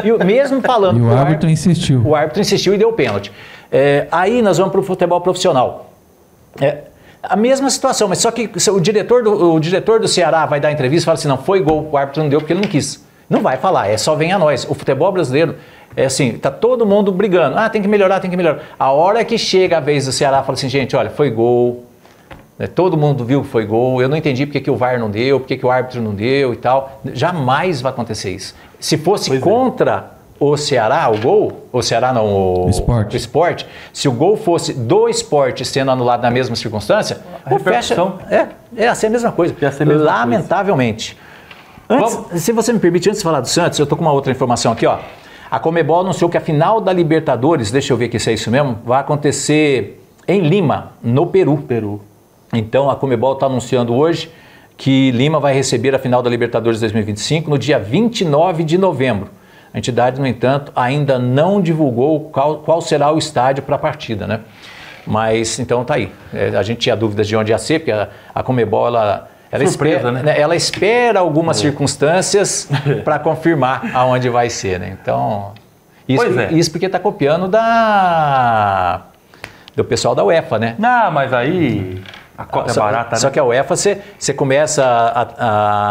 E mesmo falando... E o árbitro insistiu. O árbitro insistiu e deu pênalti. Aí nós vamos para o futebol profissional. A mesma situação, mas só que o diretor do Ceará vai dar entrevista e fala assim, não, foi gol, o árbitro não deu porque ele não quis. Não vai falar, só vem a nós. O futebol brasileiro, assim, tá todo mundo brigando. Tem que melhorar, tem que melhorar. A hora que chega a vez do Ceará, fala assim, gente, olha, foi gol. Todo mundo viu que foi gol, eu não entendi porque que o VAR não deu, porque que o árbitro não deu e tal. Jamais vai acontecer isso. Se fosse contra o Ceará, o gol, o Ceará não, o Sport, se o gol fosse do Sport sendo anulado na mesma circunstância, o fecha, ia ser a mesma coisa, lamentavelmente. Antes, se você me permite, antes de falar do Santos, eu tô com uma outra informação aqui, ó. A Conmebol anunciou que a final da Libertadores, deixa eu ver aqui se é isso mesmo, vai acontecer em Lima, no Peru. Então a Conmebol está anunciando hoje que Lima vai receber a final da Libertadores 2025 no dia 29 de novembro. A entidade, no entanto, ainda não divulgou qual será o estádio para a partida, né? Mas, então tá aí. A gente tinha dúvidas de onde ia ser, porque a Conmebol, ela surpresa, né? Ela espera algumas circunstâncias para confirmar aonde vai ser, né? Então, isso porque está copiando do pessoal da UEFA, né? Não, mas aí a cópia é barata, né? Só que a UEFA, você começa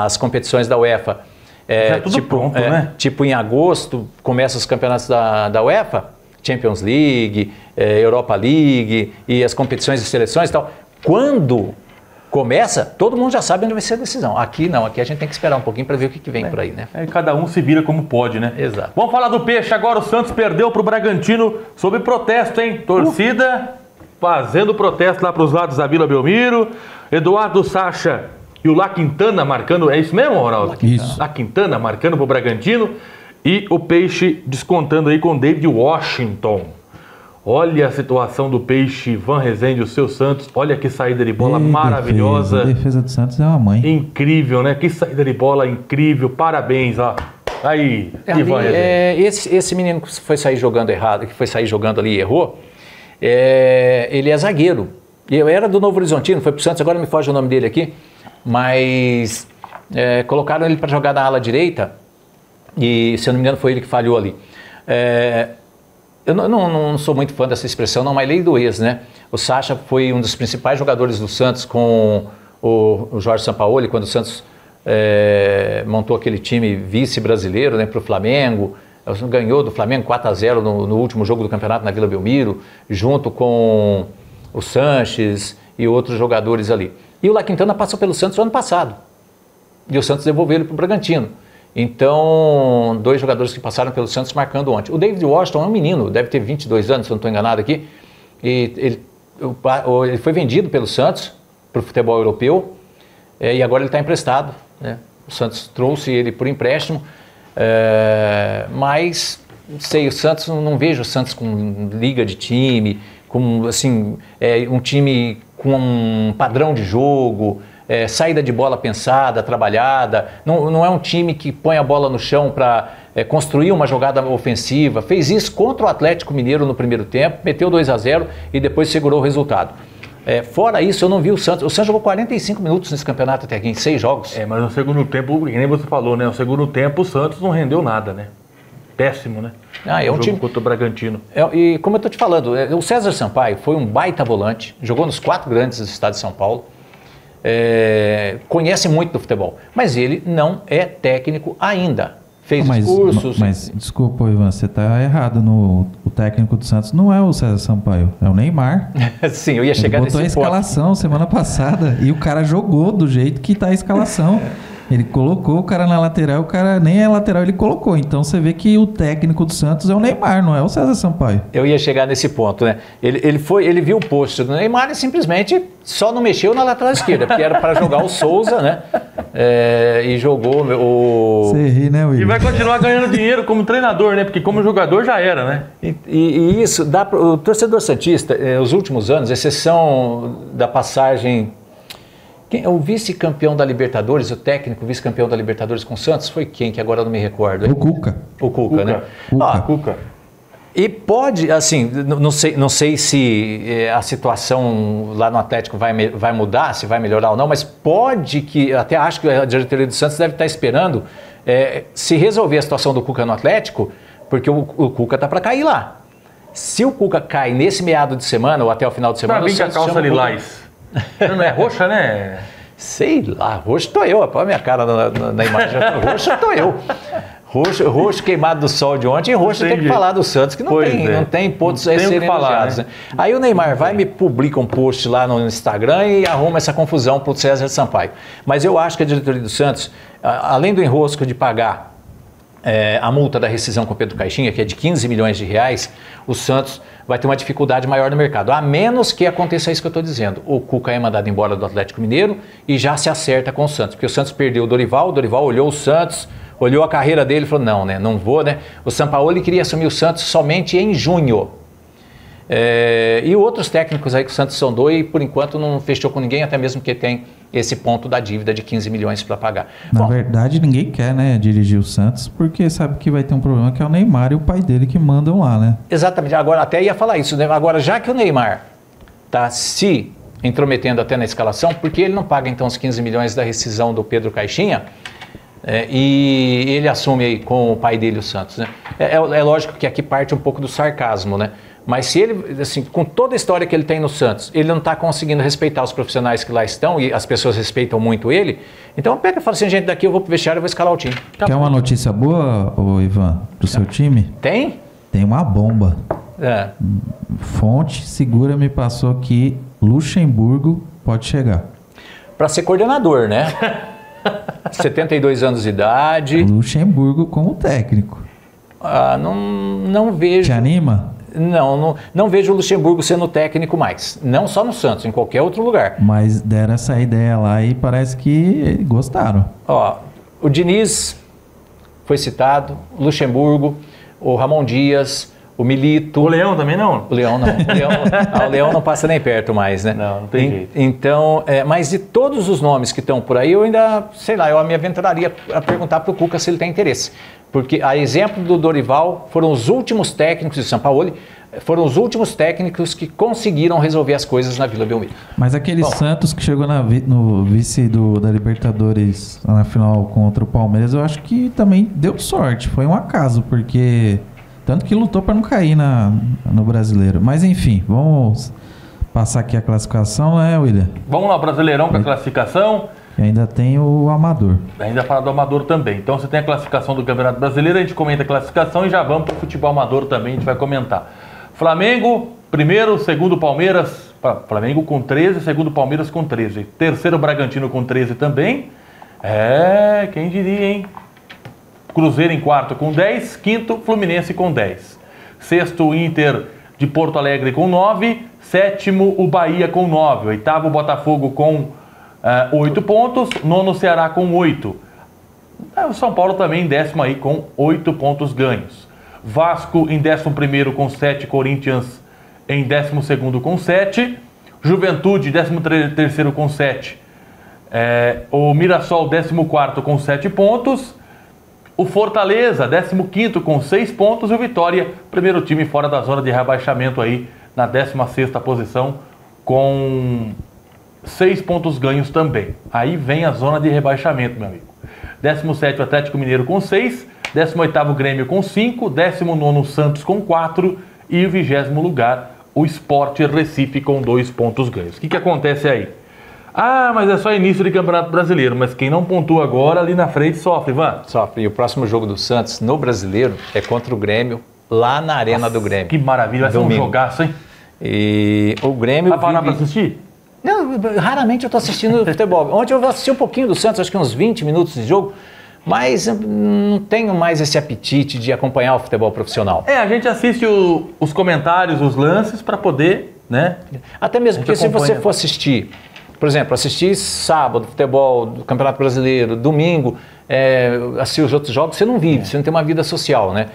as competições da UEFA... já é tudo pronto, né? Tipo em agosto, começam os campeonatos da UEFA, Champions League, Europa League e as competições de seleções e tal. Quando começa, todo mundo já sabe onde vai ser a decisão. Aqui não, aqui a gente tem que esperar um pouquinho para ver o que vem por aí, né? Cada um se vira como pode, né? Exato. Vamos falar do Peixe agora. O Santos perdeu para o Bragantino sob protesto, hein? Torcida fazendo protesto lá para os lados da Vila Belmiro. Eduardo Sacha e o La Quintana marcando, é isso mesmo, Ronaldo? Isso. La Quintana marcando para o Bragantino e o Peixe descontando aí com David Washington. Olha a situação do Peixe, Ivan Rezende, o seu Santos. Olha que saída de bola maravilhosa. A defesa do Santos é uma mãe. Incrível, né? Que saída de bola incrível. Parabéns, ó. Aí, Ivan Rezende. Esse menino que foi sair jogando errado, que foi sair jogando ali e errou, ele é zagueiro. Eu era do Novo Horizontino, foi pro Santos, agora me foge o nome dele aqui. Mas colocaram ele para jogar na ala direita e, se eu não me engano, foi ele que falhou ali. Eu não sou muito fã dessa expressão, não, mas lei do ex, né? O Sacha foi um dos principais jogadores do Santos com o Jorge Sampaoli, quando o Santos montou aquele time vice-brasileiro, né, para o Flamengo, ganhou do Flamengo 4-0 no último jogo do campeonato na Vila Belmiro, junto com o Sanches e outros jogadores ali. E o La Quintana passou pelo Santos no ano passado. E o Santos devolveu ele para o Bragantino. Então, 2 jogadores que passaram pelo Santos marcando ontem. O David Washington é um menino, deve ter 22 anos, se eu não estou enganado aqui. E ele foi vendido pelo Santos para o futebol europeu e agora ele está emprestado, né? O Santos trouxe ele por empréstimo, mas não sei, o Santos, não vejo o Santos com liga de time, com assim, um time com um padrão de jogo, saída de bola pensada, trabalhada. Não é um time que põe a bola no chão para construir uma jogada ofensiva. Fez isso contra o Atlético Mineiro no primeiro tempo, meteu 2-0 e depois segurou o resultado. Fora isso, eu não vi o Santos. O Santos jogou 45 minutos nesse campeonato até aqui, em 6 jogos. Mas no segundo tempo, que nem você falou, né? No segundo tempo o Santos não rendeu nada, né? Péssimo, né? É um time contra o Bragantino. E como eu estou te falando, o César Sampaio foi um baita volante, jogou nos 4 grandes do estado de São Paulo, conhece muito do futebol, mas ele não é técnico ainda. Fez cursos. Mas desculpa, Ivan, você está errado. O técnico do Santos não é o César Sampaio, é o Neymar. Sim, eu ia chegar nesse ponto. Ele botou a escalação semana passada e o cara jogou do jeito que está a escalação. Ele colocou o cara na lateral, o cara nem é lateral, ele colocou. Então você vê que o técnico do Santos é o Neymar, não é o César Sampaio. Eu ia chegar nesse ponto, né? Ele viu o post do Neymar e simplesmente só não mexeu na lateral esquerda, porque era para jogar o Souza, né? E jogou o... Você ri, né, Will? E vai continuar ganhando dinheiro como treinador, né? Porque como jogador já era, né? E isso dá para o torcedor santista, os últimos anos, exceção da passagem... O vice-campeão da Libertadores, o técnico vice-campeão da Libertadores com o Santos, foi quem? Que agora eu não me recordo. O Cuca. O Cuca, né? Cuca. E pode, assim, não sei se a situação lá no Atlético vai mudar, se vai melhorar ou não, mas pode que, até acho que a diretoria do Santos deve estar esperando se resolver a situação do Cuca no Atlético, porque o Cuca está para cair lá. Se o Cuca cai nesse meado de semana ou até o final de semana... Pra vir com a calça lilás. Não é roxa, né? Sei lá, roxo tô eu. Põe a minha cara na imagem. Roxo tô eu. Roxo queimado do sol de ontem e roxo tem que falar do Santos, que não tem pontos a serem elogiados. Né? Aí o Neymar vai me publica um post lá no Instagram e arruma essa confusão pro César Sampaio. Mas eu acho que a diretoria do Santos, além do enrosco de pagar a multa da rescisão com o Pedro Caixinha, que é de 15 milhões de reais, o Santos vai ter uma dificuldade maior no mercado, a menos que aconteça isso que eu estou dizendo. O Cuca é mandado embora do Atlético Mineiro e já se acerta com o Santos, porque o Santos perdeu o Dorival olhou o Santos, olhou a carreira dele e falou, não, né, não vou, né? O Sampaoli queria assumir o Santos somente em junho. E outros técnicos aí que o Santos sondou e por enquanto não fechou com ninguém, até mesmo que tem esse ponto da dívida de 15 milhões para pagar. Na verdade, ninguém quer, né, dirigir o Santos, porque sabe que vai ter um problema que é o Neymar e o pai dele que mandam lá, né? Exatamente. Agora, até ia falar isso, né? Agora, já que o Neymar está se intrometendo até na escalação, por que ele não paga então os 15 milhões da rescisão do Pedro Caixinha e ele assume aí com o pai dele o Santos, né? É lógico que aqui parte um pouco do sarcasmo, né? Mas se ele, assim, com toda a história que ele tem no Santos, ele não está conseguindo respeitar os profissionais que lá estão e as pessoas respeitam muito ele, então pega e fala assim, gente, daqui eu vou pro vestiário e vou escalar o time. Quer uma notícia boa, Ivan, pro seu time? Tem? Tem uma bomba. Fonte segura me passou que Luxemburgo pode chegar. Para ser coordenador, né? 72 anos de idade. Luxemburgo como técnico. Não vejo. Te anima? Não vejo o Luxemburgo sendo técnico mais. Não só no Santos, em qualquer outro lugar. Mas deram essa ideia lá e parece que gostaram. O Diniz foi citado, o Luxemburgo, o Ramon Dias, o Milito. O Leão também não? O Leão não. O Leão não passa nem perto mais, né? Não tem jeito. Então, mas de todos os nomes que estão por aí, eu ainda, sei lá, eu me aventuraria a perguntar para o Cuca se ele tem interesse. Porque, a exemplo do Dorival, foram os últimos técnicos de Sampaoli, foram os últimos técnicos que conseguiram resolver as coisas na Vila Belmiro. Mas aquele Santos que chegou no vice da Libertadores na final contra o Palmeiras, eu acho que também deu sorte. Foi um acaso, porque tanto que lutou para não cair no Brasileiro. Mas enfim, vamos passar aqui a classificação, né, William? Vamos lá, Brasileirão com a classificação. E ainda tem o Amador. Ainda fala do Amador também. Então você tem a classificação do Campeonato Brasileiro, a gente comenta a classificação e já vamos para o futebol amador também, a gente vai comentar. Flamengo, primeiro, segundo Palmeiras, Flamengo com 13, segundo Palmeiras com 13. Terceiro Bragantino com 13 também. Quem diria, hein? Cruzeiro em quarto com 10, quinto Fluminense com 10. Sexto Inter de Porto Alegre com 9, sétimo o Bahia com 9, oitavo Botafogo com 8 pontos, nono Ceará com 8. O São Paulo também em décimo aí com 8 pontos ganhos. Vasco em 11º com 7, Corinthians em 12º com 7, Juventude 13º com 7, o Mirassol 14º com 7 pontos, o Fortaleza 15º com 6 pontos e o Vitória, primeiro time fora da zona de rebaixamento aí na 16ª posição com 6 pontos ganhos também. Aí vem a zona de rebaixamento, meu amigo. 17º Atlético Mineiro com 6, 18º Grêmio com 5, 19º Santos com 4 e o 20º lugar o Sport Recife com 2 pontos ganhos. O que acontece aí? Mas é só início de Campeonato Brasileiro, mas quem não pontua agora ali na frente sofre, Ivan. Sofre. E o próximo jogo do Santos no Brasileiro é contra o Grêmio, lá na Arena do Grêmio. Que maravilha, vai ser um jogaço, hein? E o Grêmio... Vai parar pra assistir? Não, raramente eu tô assistindo futebol. Ontem eu assisti um pouquinho do Santos, acho que uns 20 minutos de jogo, mas não tenho mais esse apetite de acompanhar o futebol profissional. A gente assiste os comentários, os lances para poder, né? Até mesmo porque se você for assistir, por exemplo, assistir sábado futebol do Campeonato Brasileiro, domingo, assistir os outros jogos, você não vive, você não tem uma vida social, né?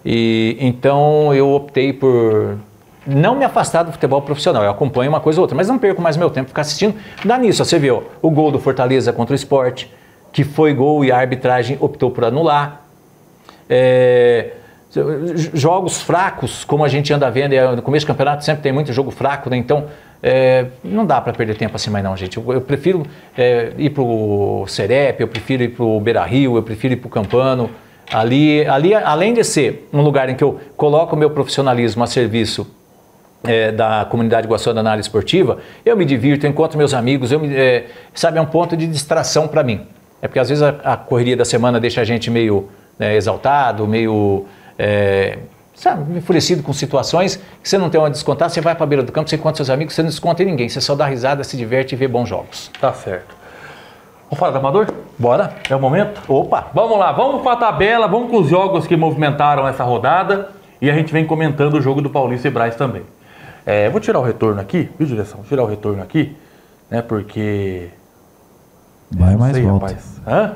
E então eu optei por não me afastar do futebol profissional. Eu acompanho uma coisa ou outra, mas não perco mais meu tempo ficar assistindo. Dá nisso, você viu o gol do Fortaleza contra o Sport, que foi gol e a arbitragem optou por anular. Jogos fracos, como a gente anda vendo, no começo do campeonato sempre tem muito jogo fraco, né? Então não dá para perder tempo assim mais não, gente. Eu prefiro ir para o Serep, eu prefiro ir para o Beira-Rio, eu prefiro ir para o Campano. Ali, além de ser um lugar em que eu coloco o meu profissionalismo a serviço da comunidade iguaçuana na área esportiva, eu me divirto, eu encontro meus amigos, sabe, é um ponto de distração para mim. Porque às vezes a correria da semana deixa a gente meio exaltado, meio enfurecido com situações que você não tem onde descontar, você vai para a beira do campo, você encontra seus amigos, você não desconta em ninguém, você só dá risada, se diverte e vê bons jogos. Tá certo. Vamos falar do Amador? Bora. É o momento? Opa! Vamos lá, vamos para a tabela, vamos com os jogos que movimentaram essa rodada e a gente vem comentando o jogo do Paulista e Brás também. Vou tirar o retorno aqui, viu, direção? Vou tirar o retorno aqui, né, porque... Vai mais volta. Rapaz. Hã?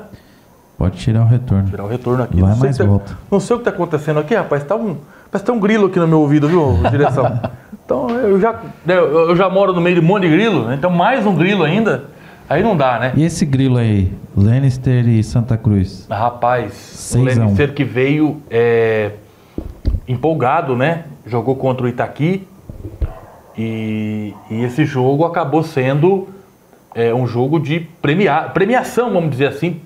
Pode tirar o retorno. Tirar o retorno aqui. Vai mais volta. Não sei o que está acontecendo aqui, rapaz. Parece que tem um grilo aqui no meu ouvido, viu, direção? Então, eu já moro no meio de um monte de grilo, né? Então mais um grilo ainda, aí não dá, né? E esse grilo aí? Lannister e Santa Cruz? Rapaz, o Lannister que veio empolgado, né? Jogou contra o Itaqui e esse jogo acabou sendo um jogo de premiação, vamos dizer assim,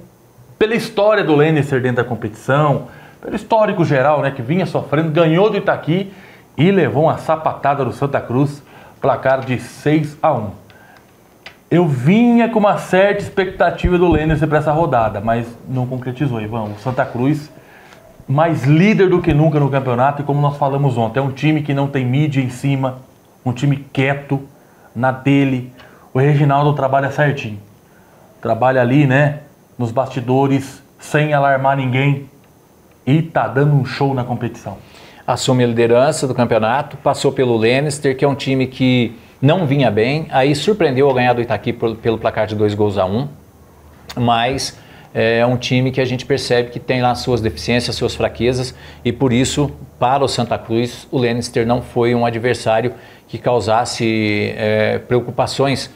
pela história do Lannister dentro da competição, pelo histórico geral, né, que vinha sofrendo, ganhou do Itaqui e levou uma sapatada do Santa Cruz, placar de 6-1. Eu vinha com uma certa expectativa do Lannister para essa rodada, mas não concretizou, Ivan. O Santa Cruz, mais líder do que nunca no campeonato, e como nós falamos ontem, é um time que não tem mídia em cima, um time quieto, na dele. O Reginaldo trabalha certinho. Trabalha ali, né, nos bastidores, sem alarmar ninguém. E tá dando um show na competição. Assume a liderança do campeonato, passou pelo Lannister, que é um time que não vinha bem, aí surpreendeu ao ganhar do Itaqui pelo placar de 2-1, mas é um time que a gente percebe que tem lá suas deficiências, suas fraquezas, e por isso, para o Santa Cruz, o Lannister não foi um adversário que causasse preocupações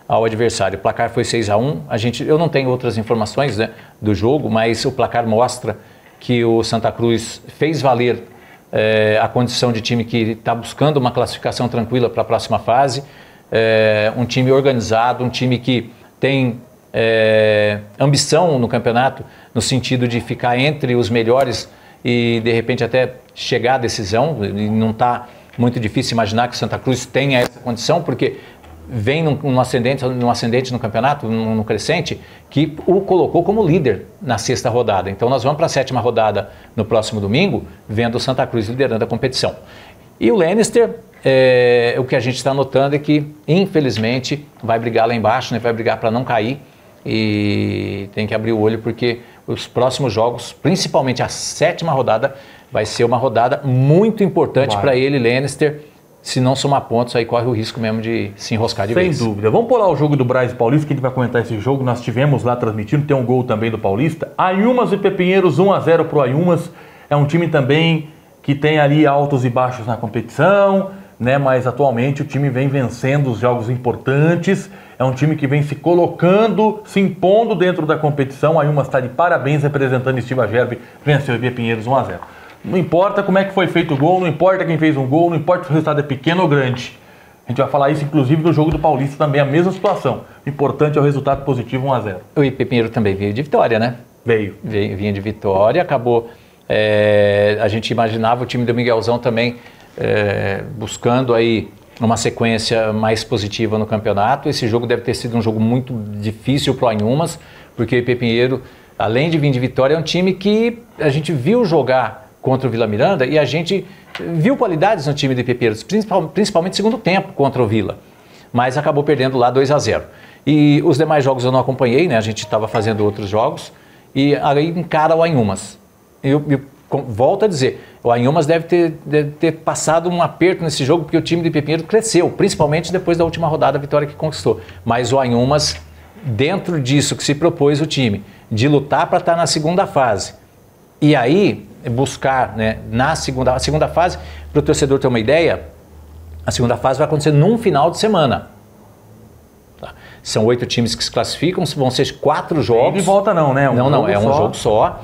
ao adversário. O placar foi 6-1, eu não tenho outras informações, né, do jogo, mas o placar mostra que o Santa Cruz fez valer a condição de time que está buscando uma classificação tranquila para a próxima fase, um time organizado, um time que tem ambição no campeonato, no sentido de ficar entre os melhores e de repente até chegar à decisão, e não está muito difícil imaginar que o Santa Cruz tenha essa condição, porque vem num ascendente no campeonato, num crescente, que o colocou como líder na 6ª rodada. Então nós vamos para a 7ª rodada no próximo domingo, vendo o Santa Cruz liderando a competição. E o Lannister, o que a gente está notando é que, infelizmente, vai brigar lá embaixo, né? Vai brigar para não cair, e tem que abrir o olho porque os próximos jogos, principalmente a 7ª rodada, vai ser uma rodada muito importante para ele, Lannister. Se não somar pontos, aí corre o risco mesmo de se enroscar de vez. Sem dúvida. Vamos pular o jogo do Braz Paulista, que a gente vai comentar esse jogo. Nós tivemos lá transmitindo, tem um gol também do Paulista. Ayumas e Pepinheiros, 1-0 pro Ayumas. É um time também que tem ali altos e baixos na competição, né? Mas atualmente o time vem vencendo os jogos importantes. É um time que vem se colocando, se impondo dentro da competição. Ayumas está de parabéns, representando Estiva Gerbe, venceu o Pepinheiros 1-0. Não importa como é que foi feito o gol, não importa quem fez um gol, não importa se o resultado é pequeno ou grande. A gente vai falar isso, inclusive, do jogo do Paulista também, a mesma situação. O importante é o resultado positivo, 1-0. O Pepinheiro também veio de vitória, né? Vinha de vitória, acabou... a gente imaginava o time do Miguelzão também buscando aí uma sequência mais positiva no campeonato. Esse jogo deve ter sido um jogo muito difícil para o Ayumas, porque o Pepinheiro, além de vir de vitória, é um time que a gente viu jogar contra o Vila Miranda e a gente viu qualidades no time de Pepinheiros, principalmente no segundo tempo contra o Vila, mas acabou perdendo lá 2-0. E os demais jogos eu não acompanhei, né? A gente estava fazendo outros jogos e aí encara o Ayumas. Eu volto a dizer, o Ayumas deve ter passado um aperto nesse jogo, porque o time de Pepinheiro cresceu, principalmente depois da última rodada, a vitória que conquistou. Mas o Ayumas, dentro disso que se propôs o time, de lutar para estar na segunda fase, e aí buscar, né, na segunda fase, para o torcedor ter uma ideia, a segunda fase vai acontecer num final de semana. Tá? São 8 times que se classificam, vão ser 4 jogos. E volta não, né? Não, é um jogo só.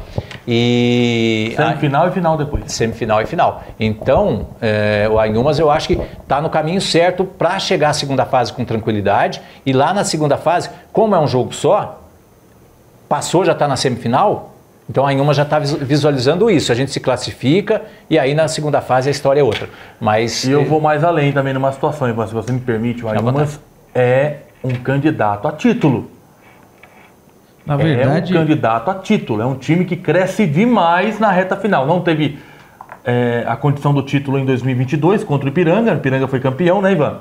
E semifinal e final depois. Semifinal e final. Então, o Ayumas eu acho que está no caminho certo para chegar à segunda fase com tranquilidade. E lá na segunda fase, como é um jogo só, passou, já está na semifinal, então a Ayumas já está visualizando isso. A gente se classifica e aí na segunda fase a história é outra. Mas, e eu vou mais além também numa situação, Ivan, se você me permite, o Ayumas é um candidato a título. Na verdade, é um candidato a título, é um time que cresce demais na reta final. Não teve a condição do título em 2022 contra o Ipiranga foi campeão, né, Ivan?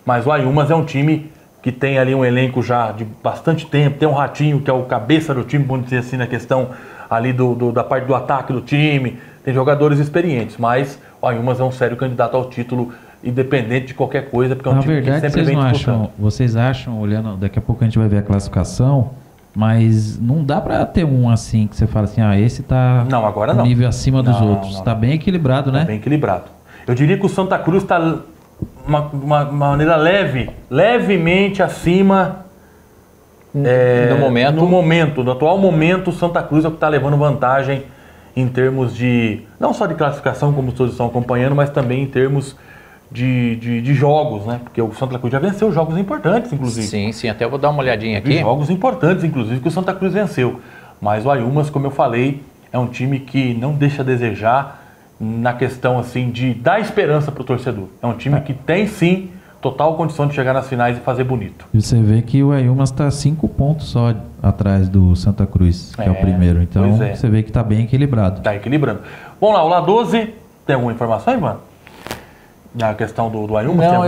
Mas o Ayumas é um time que tem ali um elenco já de bastante tempo, tem um Ratinho que é o cabeça do time, vamos dizer assim, na questão ali da parte do ataque do time, tem jogadores experientes, mas o Ayumas é um sério candidato ao título, independente de qualquer coisa, porque é um time que sempre vem disputando. Vocês acham, olhando, daqui a pouco a gente vai ver a classificação, mas não dá pra ter um assim, que você fala assim, esse tá um nível acima dos outros. Tá bem equilibrado, né? Tá bem equilibrado. Eu diria que o Santa Cruz tá uma maneira levemente acima no atual momento. O Santa Cruz é o que está levando vantagem em termos de, não só de classificação, como todos estão acompanhando, mas também em termos de jogos, né? Porque o Santa Cruz já venceu jogos importantes, inclusive. Sim, até eu vou dar uma olhadinha aqui. Jogos importantes, inclusive, que o Santa Cruz venceu. Mas o Ayumas, como eu falei, é um time que não deixa a desejar na questão assim de dar esperança para o torcedor. É um time que tem sim total condição de chegar nas finais e fazer bonito. E você vê que o Ayumas está 5 pontos só atrás do Santa Cruz, que é o primeiro. Então você vê que está bem equilibrado. Está equilibrando. Vamos lá, o La 12, tem alguma informação, Ivan? Na questão do Ayumas? Não,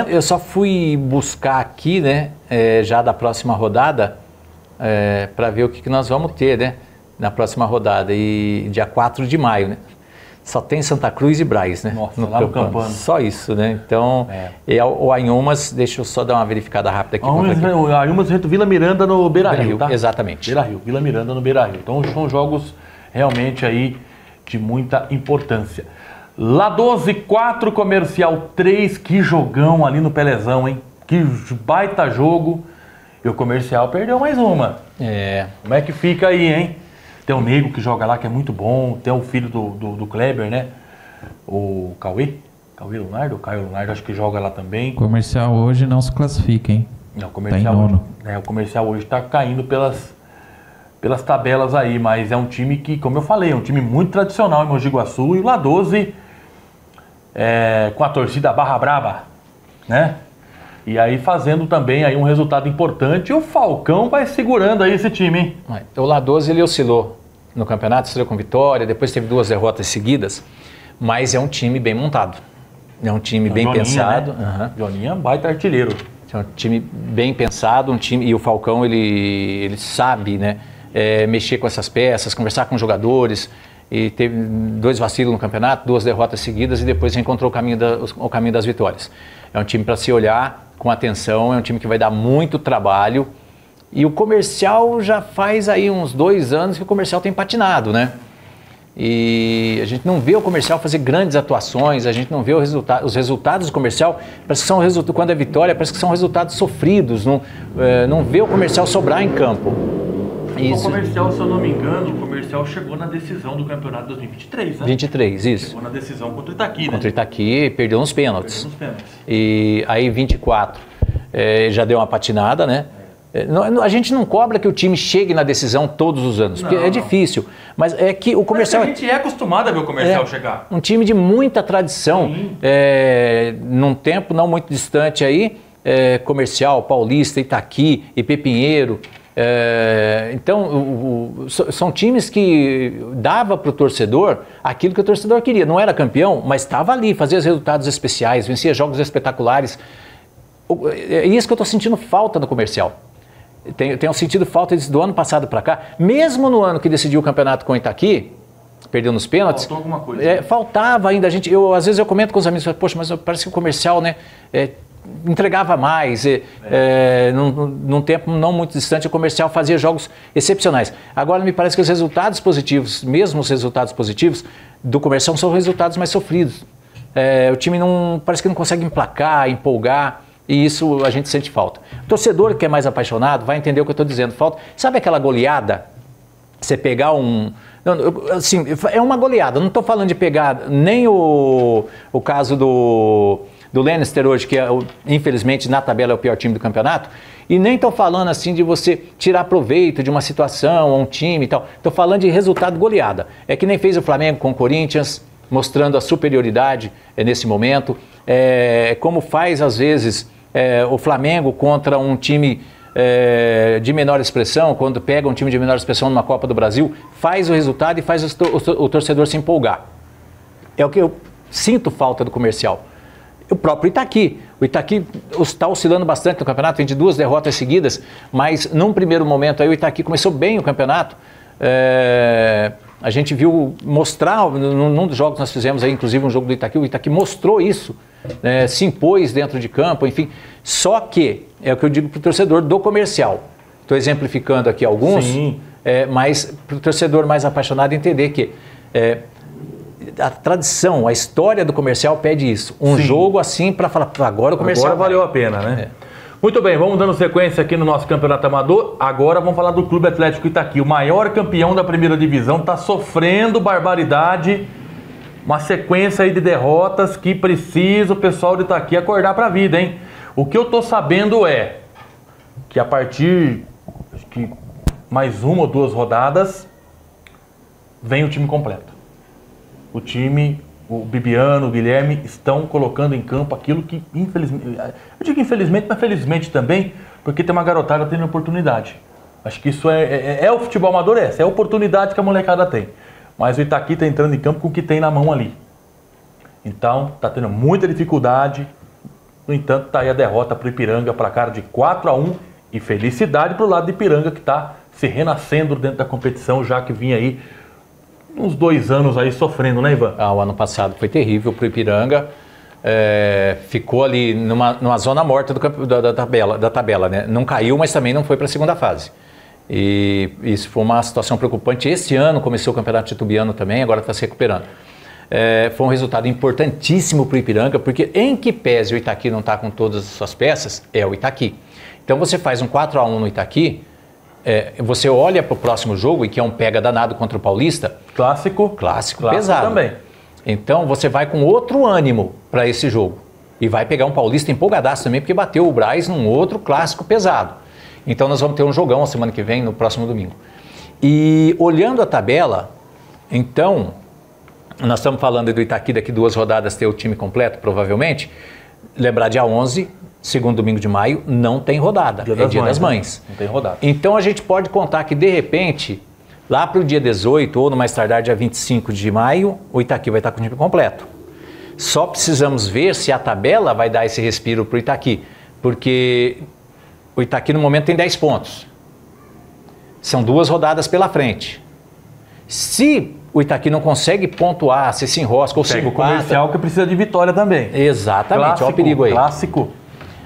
eu só fui buscar aqui, né, já da próxima rodada, para ver o que nós vamos ter, né, na próxima rodada, e dia 4 de maio, né? Só tem Santa Cruz e Braz, né? Nossa, lá no Campano. Só isso, né? Então, o Ayumas, deixa eu só dar uma verificada rápida aqui. O Ayumas enfrenta o Vila Miranda no Beira-Rio, tá? Exatamente. Beira-Rio, Vila Miranda no Beira-Rio. Então, são jogos realmente aí de muita importância. La 12, 4, Comercial 3, que jogão ali no Pelezão, hein? Que baita jogo. E o Comercial perdeu mais uma. Como é que fica aí, hein? Tem o Nego que joga lá, que é muito bom. Tem o filho do Kleber, né? O Caio Lunardo, acho que joga lá também. O Comercial hoje não se classifica, hein? Não, o Comercial, tá em nono. O Comercial hoje está caindo pelas tabelas aí, mas é um time que, como eu falei, é um time muito tradicional em Mogi Guaçu. E o La 12, com a torcida Barra Braba, né? E aí fazendo também aí um resultado importante. E o Falcão vai segurando aí esse time, hein? O La12 ele oscilou no campeonato, estreou com vitória, depois teve 2 derrotas seguidas, mas é um time bem montado. É um time bem Joninha, pensado. Né? Joninha, baita artilheiro. É um time bem pensado, um time, e o Falcão ele sabe, né, mexer com essas peças, conversar com os jogadores. E teve 2 vacilos no campeonato, 2 derrotas seguidas e depois encontrou o caminho das vitórias. É um time para se olhar com atenção, é um time que vai dar muito trabalho. E o Comercial já faz aí uns 2 anos que o Comercial tem patinado, né? E a gente não vê o Comercial fazer grandes atuações, a gente não vê os resultados do Comercial, parece que são quando é vitória, parece que são resultados sofridos, não vê o Comercial sobrar em campo. Isso. O Comercial, se eu não me engano, o Comercial chegou na decisão do campeonato 2023, né? 23, isso. Chegou na decisão contra o Itaqui, né? Contra o Itaqui, perdeu nos pênaltis. E aí 24, já deu uma patinada, né? A gente não cobra que o time chegue na decisão todos os anos, porque é difícil. Mas é que o Comercial... Mas a gente é acostumado a ver o Comercial chegar. Um time de muita tradição, num tempo não muito distante aí, Comercial, Paulista, Itaqui, IP Pinheiro. Então, são times que dava para o torcedor aquilo que o torcedor queria. Não era campeão, mas estava ali, fazia resultados especiais, vencia jogos espetaculares. É isso que eu estou sentindo falta no Comercial. Tenho sentido falta do ano passado para cá. Mesmo no ano que decidiu o campeonato com o Itaqui, perdeu nos pênaltis. Faltou alguma coisa. Faltava ainda. Às vezes eu comento com os amigos, poxa, mas parece que o Comercial, né, entregava mais. Num tempo não muito distante, o Comercial fazia jogos excepcionais. Agora me parece que os resultados positivos, mesmo os resultados positivos do Comercial, são resultados mais sofridos. O time parece que não consegue emplacar, empolgar. E isso a gente sente falta. O torcedor que é mais apaixonado vai entender o que eu estou dizendo. Sabe aquela goleada? Você pegar assim, é uma goleada. Não estou falando de pegar nem o caso do Lannister hoje, que infelizmente na tabela é o pior time do campeonato. E nem estou falando assim de você tirar proveito de uma situação ou um time e tal. Estou falando de resultado goleada. É que nem fez o Flamengo com o Corinthians, mostrando a superioridade nesse momento. Como faz às vezes... o Flamengo contra um time de menor expressão, quando pega um time de menor expressão numa Copa do Brasil, faz o resultado e faz o torcedor se empolgar. É o que eu sinto falta do Comercial. O próprio Itaqui. O Itaqui está oscilando bastante no campeonato, vem de 2 derrotas seguidas, mas num primeiro momento aí o Itaqui começou bem o campeonato. A gente viu mostrar, num dos jogos que nós fizemos aí, inclusive um jogo do Itaqui, o Itaqui mostrou isso, se impôs dentro de campo, enfim. Só que, é o que eu digo para o torcedor do Comercial. Estou exemplificando aqui alguns, mas para o torcedor mais apaixonado entender que a tradição, a história do Comercial pede isso. Um jogo assim para falar, agora o Comercial... Agora valeu a pena, né? Muito bem, vamos dando sequência aqui no nosso campeonato amador. Agora vamos falar do Clube Atlético Itaqui. O maior campeão da primeira divisão está sofrendo barbaridade. Uma sequência aí de derrotas que precisa o pessoal de Itaqui acordar para a vida, hein? O que eu estou sabendo é que a partir de mais 1 ou 2 rodadas vem o time completo. O time... O Bibiano, o Guilherme estão colocando em campo aquilo que, infelizmente, eu digo infelizmente, mas felizmente também, porque tem uma garotada tendo oportunidade. Acho que isso é o futebol amador, é a oportunidade que a molecada tem. Mas o Itaqui está entrando em campo com o que tem na mão ali. Então, está tendo muita dificuldade. No entanto, está aí a derrota para o Ipiranga, para cara de 4-1. E felicidade para o lado de Ipiranga, que está se renascendo dentro da competição, já que vinha aí uns 2 anos aí sofrendo, né, Ivan? O ano passado foi terrível para o Ipiranga. Ficou ali numa zona morta da tabela, né? Não caiu, mas também não foi para a segunda fase. E isso foi uma situação preocupante. Esse ano começou o Campeonato Titubiano também, agora está se recuperando. Foi um resultado importantíssimo para o Ipiranga, porque em que pese o Itaqui não está com todas as suas peças, é o Itaqui. Então você faz um 4-1 no Itaqui, você olha para o próximo jogo, e que é um pega danado contra o Paulista. Clássico pesado. Também. Então você vai com outro ânimo para esse jogo. E vai pegar um Paulista empolgadaço também, porque bateu o Brás num outro clássico pesado. Então nós vamos ter um jogão a semana que vem, no próximo domingo. E olhando a tabela, então, nós estamos falando do Itaqui daqui 2 rodadas ter o time completo, provavelmente. Lembrar dia 11, segundo domingo de maio, não tem rodada. Dia das Mães. Não tem rodada. Então a gente pode contar que, de repente, lá para o dia 18 ou no mais tardar dia 25 de maio, o Itaqui vai estar com o time completo. Só precisamos ver se a tabela vai dar esse respiro para o Itaqui, porque o Itaqui no momento tem 10 pontos. São 2 rodadas pela frente. Se o Itaqui não consegue pontuar, se enrosca ou se empata... o comercial que precisa de vitória também. Exatamente, clássico, olha o perigo aí. Clássico.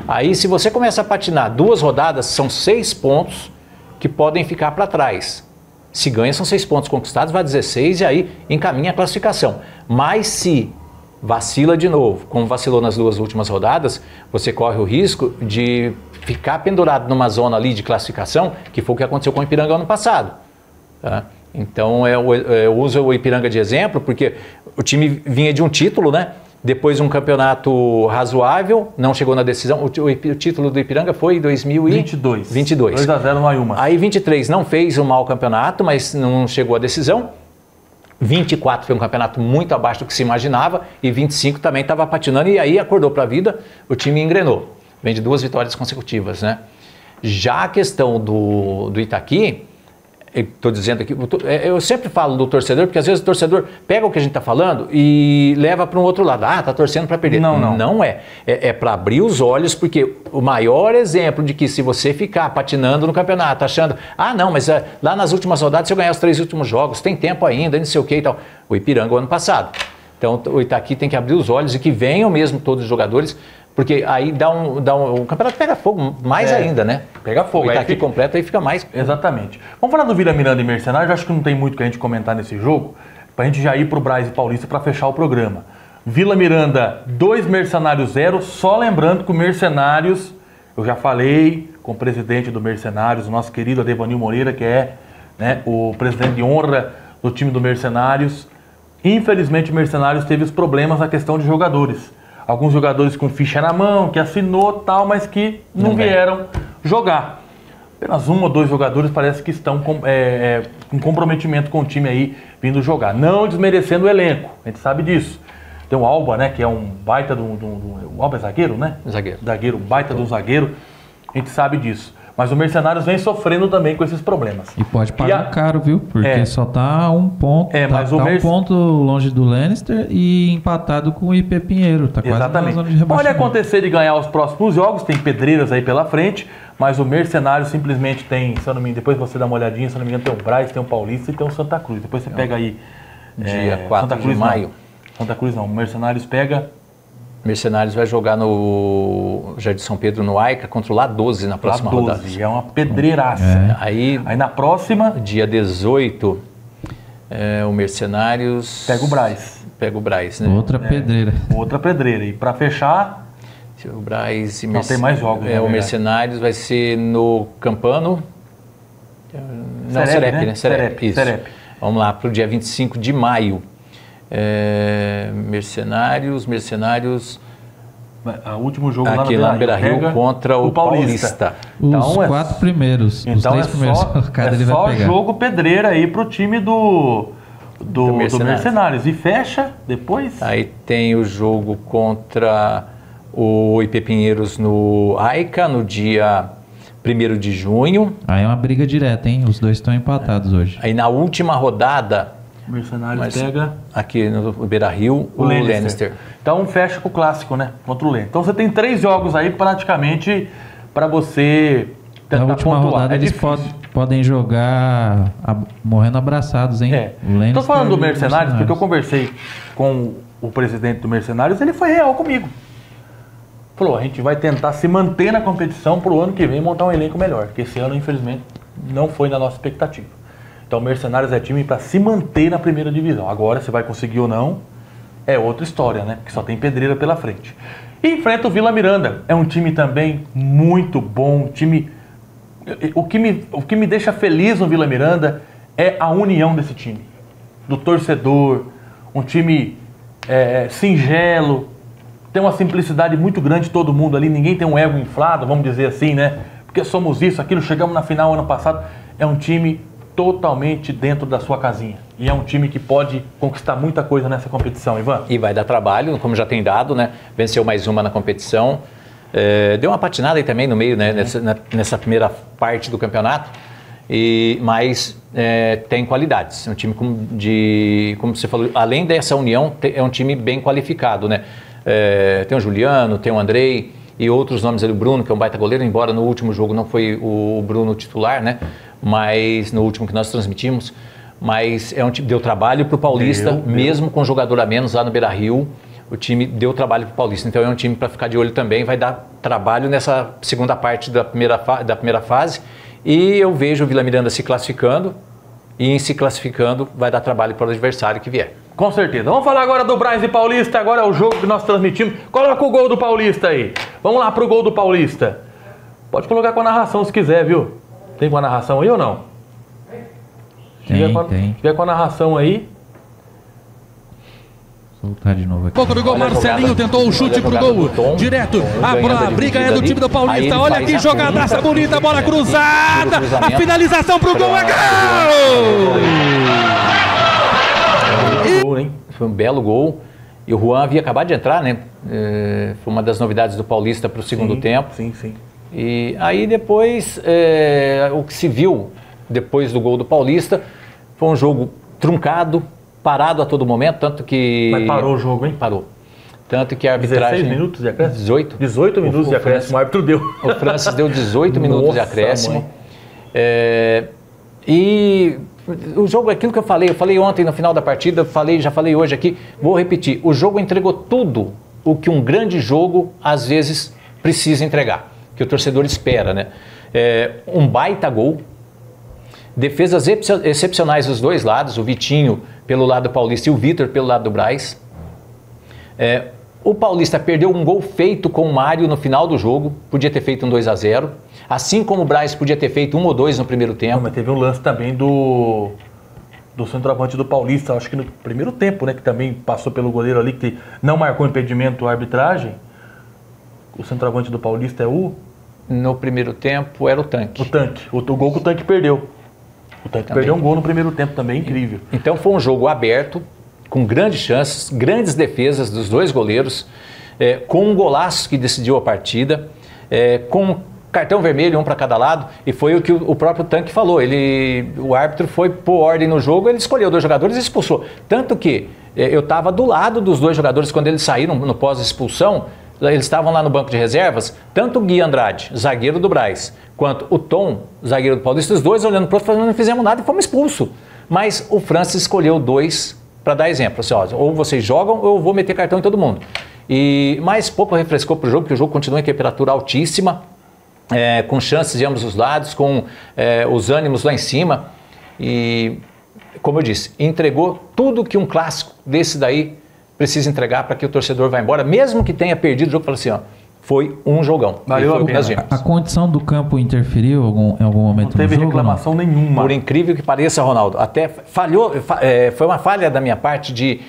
Aí se você começa a patinar 2 rodadas, são 6 pontos que podem ficar para trás. Se ganha, são 6 pontos conquistados, vai 16 e aí encaminha a classificação. Mas se vacila de novo, como vacilou nas 2 últimas rodadas, você corre o risco de ficar pendurado numa zona ali de classificação, que foi o que aconteceu com o Ipiranga ano passado. Tá? Então eu uso o Ipiranga de exemplo, porque o time vinha de um título, né? Depois um campeonato razoável, não chegou na decisão. O título do Ipiranga foi em 2022. 2-0 no Ayuma. Aí 23 não fez um mau campeonato, mas não chegou à decisão. 24 foi um campeonato muito abaixo do que se imaginava e 25 também estava patinando e aí acordou para a vida, o time engrenou. Vem de 2 vitórias consecutivas, né? Já a questão do Itaqui, estou dizendo aqui, eu sempre falo do torcedor, porque às vezes o torcedor pega o que a gente está falando e leva para um outro lado. Ah, está torcendo para perder. Não é. É para abrir os olhos, porque o maior exemplo de que se você ficar patinando no campeonato, achando, não, mas lá nas últimas rodadas, se eu ganhar os 3 últimos jogos, tem tempo ainda, não sei o que e tal. O Ipiranga o ano passado. Então o Itaqui tem que abrir os olhos e que venham mesmo todos os jogadores, porque aí o campeonato pega fogo mais ainda, né? Pega fogo. O Itaqui completo aí fica mais... Exatamente. Vamos falar do Vila Miranda e Mercenários, eu acho que não tem muito que a gente comentar nesse jogo, pra gente já ir pro Brás e Paulista para fechar o programa. Vila Miranda 2, Mercenários 0, só lembrando que o Mercenários, eu já falei com o presidente do Mercenários, o nosso querido Adevanil Moreira, que é, né, o presidente de honra do time do Mercenários. Infelizmente o Mercenários teve os problemas na questão de jogadores. Alguns jogadores com ficha na mão, que assinou tal, mas que não vieram jogar. Apenas 1 ou 2 jogadores parece que estão com comprometimento com o time aí vindo jogar. Não desmerecendo o elenco, a gente sabe disso. Tem o Alba, né, que é um baita o Alba é zagueiro, né? Zagueiro, baita do zagueiro, a gente sabe disso. Mas o Mercenários vem sofrendo também com esses problemas. E pode pagar caro, viu? Porque só tá 1 ponto. Mas um ponto longe do Lannister e empatado com o IP Pinheiro. Tá quase na zona de rebaixamento. Pode acontecer de ganhar os próximos jogos, tem pedreiras aí pela frente, mas o Mercenários simplesmente tem, se eu não me engano, depois você dá uma olhadinha, se eu não me engano, tem o Brás, tem o Paulista e tem o Santa Cruz. Depois você pega aí... Dia 4 Santa Cruz, de maio. Santa Cruz não, o Mercenários pega... Mercenários vai jogar no Jardim São Pedro, no AICA, contra o La 12 na próxima rodada. É uma pedreiraça. Aí na próxima... Dia 18, o Mercenários... Pega o Brás. Né? Outra pedreira. Outra pedreira. E para fechar... O Brás e não tem mais jogos. O Mercenários vai ser no Campano... Não, Serep, né? Serep. Vamos lá, para o dia 25 de maio. Mercenários... O último jogo aqui lá no Beira-Rio contra o Paulista. Os 4 primeiros. Então os 3 primeiros. É só jogo pedreira aí pro time do Mercenários. E fecha depois? Aí tem o jogo contra o IP Pinheiros no AICA no dia 1º de junho. Aí é uma briga direta, hein? Os 2 estão empatados hoje. Aí na última rodada... Mercenários pega... Aqui no Beira-Rio, o Lannister. Então fecha com o clássico, né? Contra o Lannister. Então você tem 3 jogos aí praticamente para você tentar na última pontuar. Rodada eles podem jogar morrendo abraçados, hein? Estou falando do Mercenários porque eu conversei com o presidente do Mercenários, ele foi real comigo. Falou, a gente vai tentar se manter na competição para o ano que vem montar um elenco melhor, porque esse ano, infelizmente, não foi na nossa expectativa. Então o Mercenários é time para se manter na primeira divisão. Agora, se vai conseguir ou não, é outra história, né? Porque só tem pedreira pela frente. E enfrenta o Vila Miranda. É um time também muito bom. O que me deixa feliz no Vila Miranda é a união desse time. Do torcedor. Um time singelo. Tem uma simplicidade muito grande todo mundo ali. Ninguém tem um ego inflado, vamos dizer assim, né? Porque somos isso, aquilo. Chegamos na final ano passado. É um time totalmente dentro da sua casinha. E é um time que pode conquistar muita coisa nessa competição, Ivan. E vai dar trabalho, como já tem dado, né? Venceu mais uma na competição. Deu uma patinada aí também no meio, né, nessa primeira parte do campeonato, mas tem qualidades. É um time como você falou, além dessa união, é um time bem qualificado, né? Tem o Juliano, tem o Andrei e outros nomes ali, o Bruno, que é um baita goleiro, embora no último jogo não foi o Bruno titular, né? Mas no último que nós transmitimos, mas é um time que deu trabalho para o Paulista, mesmo com jogador a menos lá no Beira-Rio. O time deu trabalho para o Paulista, então é um time para ficar de olho também, vai dar trabalho nessa segunda parte da primeira fase, e eu vejo o Vila Miranda se classificando, e em se classificando vai dar trabalho para o adversário que vier. Com certeza. Vamos falar agora do Brás e Paulista, agora é o jogo que nós transmitimos. Coloca o gol do Paulista aí. Vamos lá pro gol do Paulista. Pode colocar com a narração se quiser, viu? Tem com a narração aí ou não? Tem. Se tiver com a narração aí... Voltar de novo aqui. Pouco do gol, Marcelinho tentou o chute pro gol. Direto, a briga é do time do Paulista. Olha aqui, jogadaça bonita, bola cruzada. A finalização pro gol, é gol! Foi um belo gol. E o Juan havia acabado de entrar, né? Foi uma das novidades do Paulista para o segundo tempo. Sim. E aí depois, o que se viu depois do gol do Paulista, foi um jogo truncado, parado a todo momento, tanto que... Mas parou o jogo, hein? Parou. Tanto que a arbitragem... 16 minutos de acréscimo? 18. 18 minutos de acréscimo, o árbitro deu. O Francis deu 18 minutos de acréscimo. E o jogo é aquilo que eu falei ontem no final da partida, já falei hoje aqui, vou repetir, o jogo entregou tudo o que um grande jogo às vezes precisa entregar, que o torcedor espera, né? Um baita gol, defesas excepcionais dos dois lados, o Vitinho pelo lado do Paulista e o Vitor pelo lado do Brás. O Paulista perdeu um gol feito com o Mário no final do jogo, podia ter feito um 2-0, assim como o Brás podia ter feito 1 ou 2 no primeiro tempo. Não, mas teve um lance também do centroavante do Paulista, acho que no primeiro tempo, né, que também passou pelo goleiro ali, que não marcou impedimento à arbitragem. O centroavante do Paulista é o... No primeiro tempo era o Tanque. O Tanque, o gol que o Tanque perdeu. O Tanque também perdeu um gol no primeiro tempo também, incrível. Então foi um jogo aberto, com grandes chances, grandes defesas dos dois goleiros, com um golaço que decidiu a partida, com cartão vermelho, um para cada lado, e foi o que o próprio Tanque falou. O árbitro foi pôr ordem no jogo, ele escolheu 2 jogadores e expulsou. Tanto que eu estava do lado dos 2 jogadores quando eles saíram no pós-expulsão. Eles estavam lá no banco de reservas, tanto o Gui Andrade, zagueiro do Brás, quanto o Tom, zagueiro do Paulista, os dois olhando para o outro, falando, não fizemos nada e fomos expulsos. Mas o Francis escolheu 2 para dar exemplo. Assim, ou vocês jogam ou eu vou meter cartão em todo mundo. Mas pouco refrescou para o jogo, porque o jogo continua em temperatura altíssima, com chances de ambos os lados, com os ânimos lá em cima. E, como eu disse, entregou tudo que um clássico desse daí precisa entregar para que o torcedor vá embora, mesmo que tenha perdido o jogo, fala assim, ó, foi um jogão. Valeu a pena. A condição do campo interferiu em algum momento no jogo? Não teve reclamação nenhuma. Por incrível que pareça, Ronaldo, até falhou, foi uma falha da minha parte de,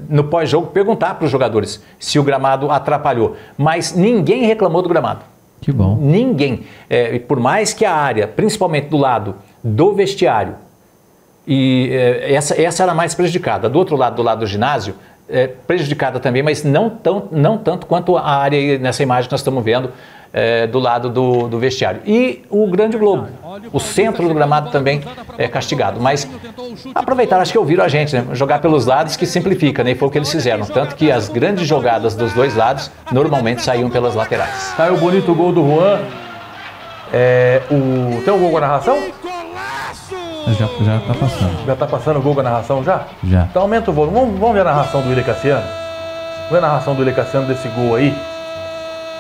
no pós-jogo, perguntar para os jogadores se o gramado atrapalhou, mas ninguém reclamou do gramado. Que bom. Ninguém. Por mais que a área, principalmente do lado do vestiário, e essa era a mais prejudicada, do outro lado, do lado do ginásio, prejudicada também, mas não tanto quanto a área nessa imagem que nós estamos vendo do lado do vestiário. E o Grande Globo, o centro do gramado também é castigado. Mas aproveitaram, acho que ouviram a gente, né? Jogar pelos lados que simplifica, né? E foi o que eles fizeram. Tanto que as grandes jogadas dos dois lados normalmente saíam pelas laterais. Saiu o bonito gol do Juan. Tem o gol com a narração? Já tá passando. Já tá passando o gol com a narração já? Já. Então aumenta o volume. Vamos ver a narração do Willian Cassiano? Vamos ver a narração do Willian Cassiano desse gol aí.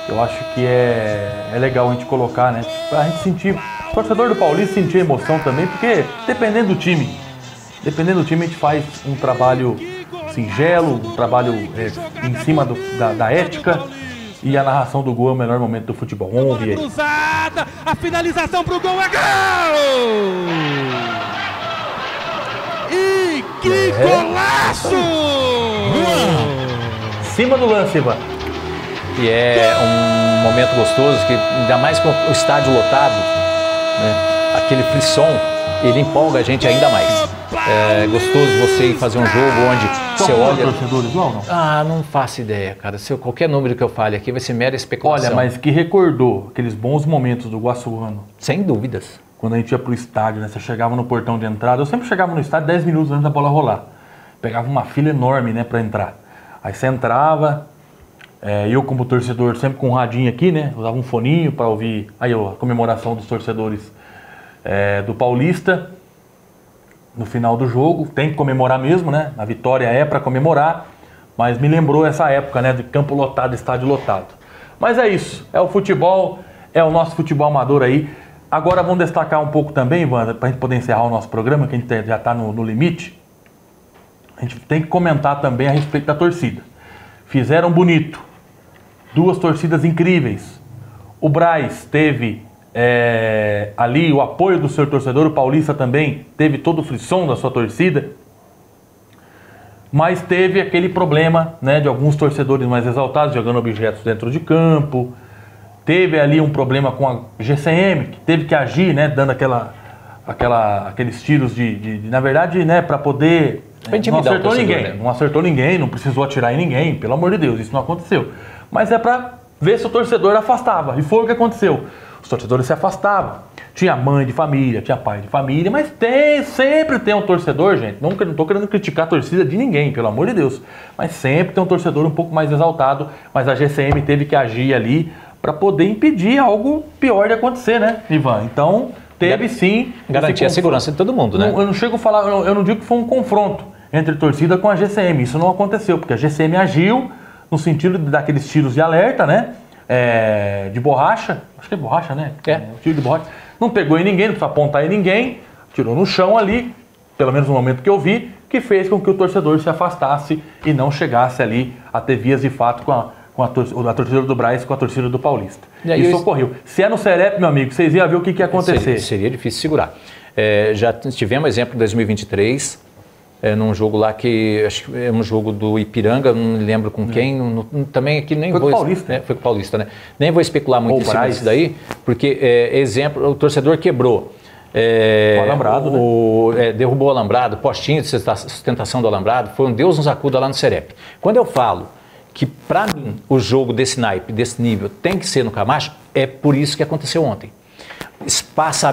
Eu acho que é legal a gente colocar, né? Pra gente sentir, o torcedor do Paulista sentir emoção também, porque dependendo do time a gente faz um trabalho singelo, um trabalho em cima da ética. E a narração do gol é o melhor momento do futebol. Vamos ouvir aí. Cruzada, a finalização pro gol é gol! E que golaço! Cima do lance, Ivan. E é um momento gostoso, que ainda mais com o estádio lotado, né? Aquele frisson, ele empolga a gente ainda mais. É gostoso você ir fazer um jogo onde você olha... torcedores igual, não? Ah, não faço ideia, cara. Qualquer número que eu fale aqui vai ser mera especulação. Olha, mas que recordou aqueles bons momentos do Guaçuano. Sem dúvidas. Quando a gente ia pro estádio, né? Você chegava no portão de entrada. Eu sempre chegava no estádio 10 minutos antes da bola rolar. Pegava uma fila enorme, né, pra entrar. Aí você entrava, eu como torcedor, sempre com um radinho aqui, né? Usava um foninho pra ouvir aí, ó, a comemoração dos torcedores do Paulista. No final do jogo, tem que comemorar mesmo, né? A vitória é pra comemorar. Mas me lembrou essa época, né? De campo lotado, estádio lotado. Mas é isso, é o futebol, é o nosso futebol amador aí. Agora vamos destacar um pouco também, Wanda, pra gente poder encerrar o nosso programa, que a gente já tá no limite. A gente tem que comentar também a respeito da torcida. Fizeram bonito. 2 torcidas incríveis. O Braz teve ali o apoio do seu torcedor, o Paulista também teve todo o frisson da sua torcida. Mas teve aquele problema, né, de alguns torcedores mais exaltados jogando objetos dentro de campo. Teve ali um problema com a GCM, que teve que agir, né, dando aqueles tiros na verdade, né, para poder... Não acertou ninguém, né? Não acertou ninguém, não precisou atirar em ninguém, pelo amor de Deus, isso não aconteceu. Mas é para ver se o torcedor afastava, e foi o que aconteceu. Os torcedores se afastavam. Tinha mãe de família, tinha pai de família, mas sempre tem um torcedor, gente. Não estou querendo criticar a torcida de ninguém, pelo amor de Deus. Mas sempre tem um torcedor um pouco mais exaltado, mas a GCM teve que agir ali para poder impedir algo pior de acontecer, né, Ivan? Então... Teve sim. Garantir a segurança de todo mundo, né? Eu não chego a falar, eu não digo que foi um confronto entre torcida com a GCM. Isso não aconteceu, porque a GCM agiu no sentido de dar aqueles tiros de alerta, né? De borracha. Acho que é borracha, né? Tiro de borracha. Não pegou em ninguém, não precisou apontar em ninguém. Tirou no chão ali, pelo menos no momento que eu vi, que fez com que o torcedor se afastasse e não chegasse ali a ter vias de fato com a torcida do Braz com a torcida do Paulista. Isso ocorreu. Se é no Serep, meu amigo, vocês iam ver o que ia acontecer. Seria difícil segurar. Já tivemos exemplo em 2023, num jogo lá que, acho que é um jogo do Ipiranga, não me lembro com quem, também aqui nem foi vou... Com o Paulista. Foi com o Paulista, né? Nem vou especular muito em cima disso daí, porque, exemplo, o torcedor quebrou. O alambrado, né? Derrubou o alambrado, postinho de sustentação do alambrado, foi um Deus nos acuda lá no Serep. Quando eu falo que, para mim, o jogo desse naipe, desse nível, tem que ser no Camacho, é por isso que aconteceu ontem.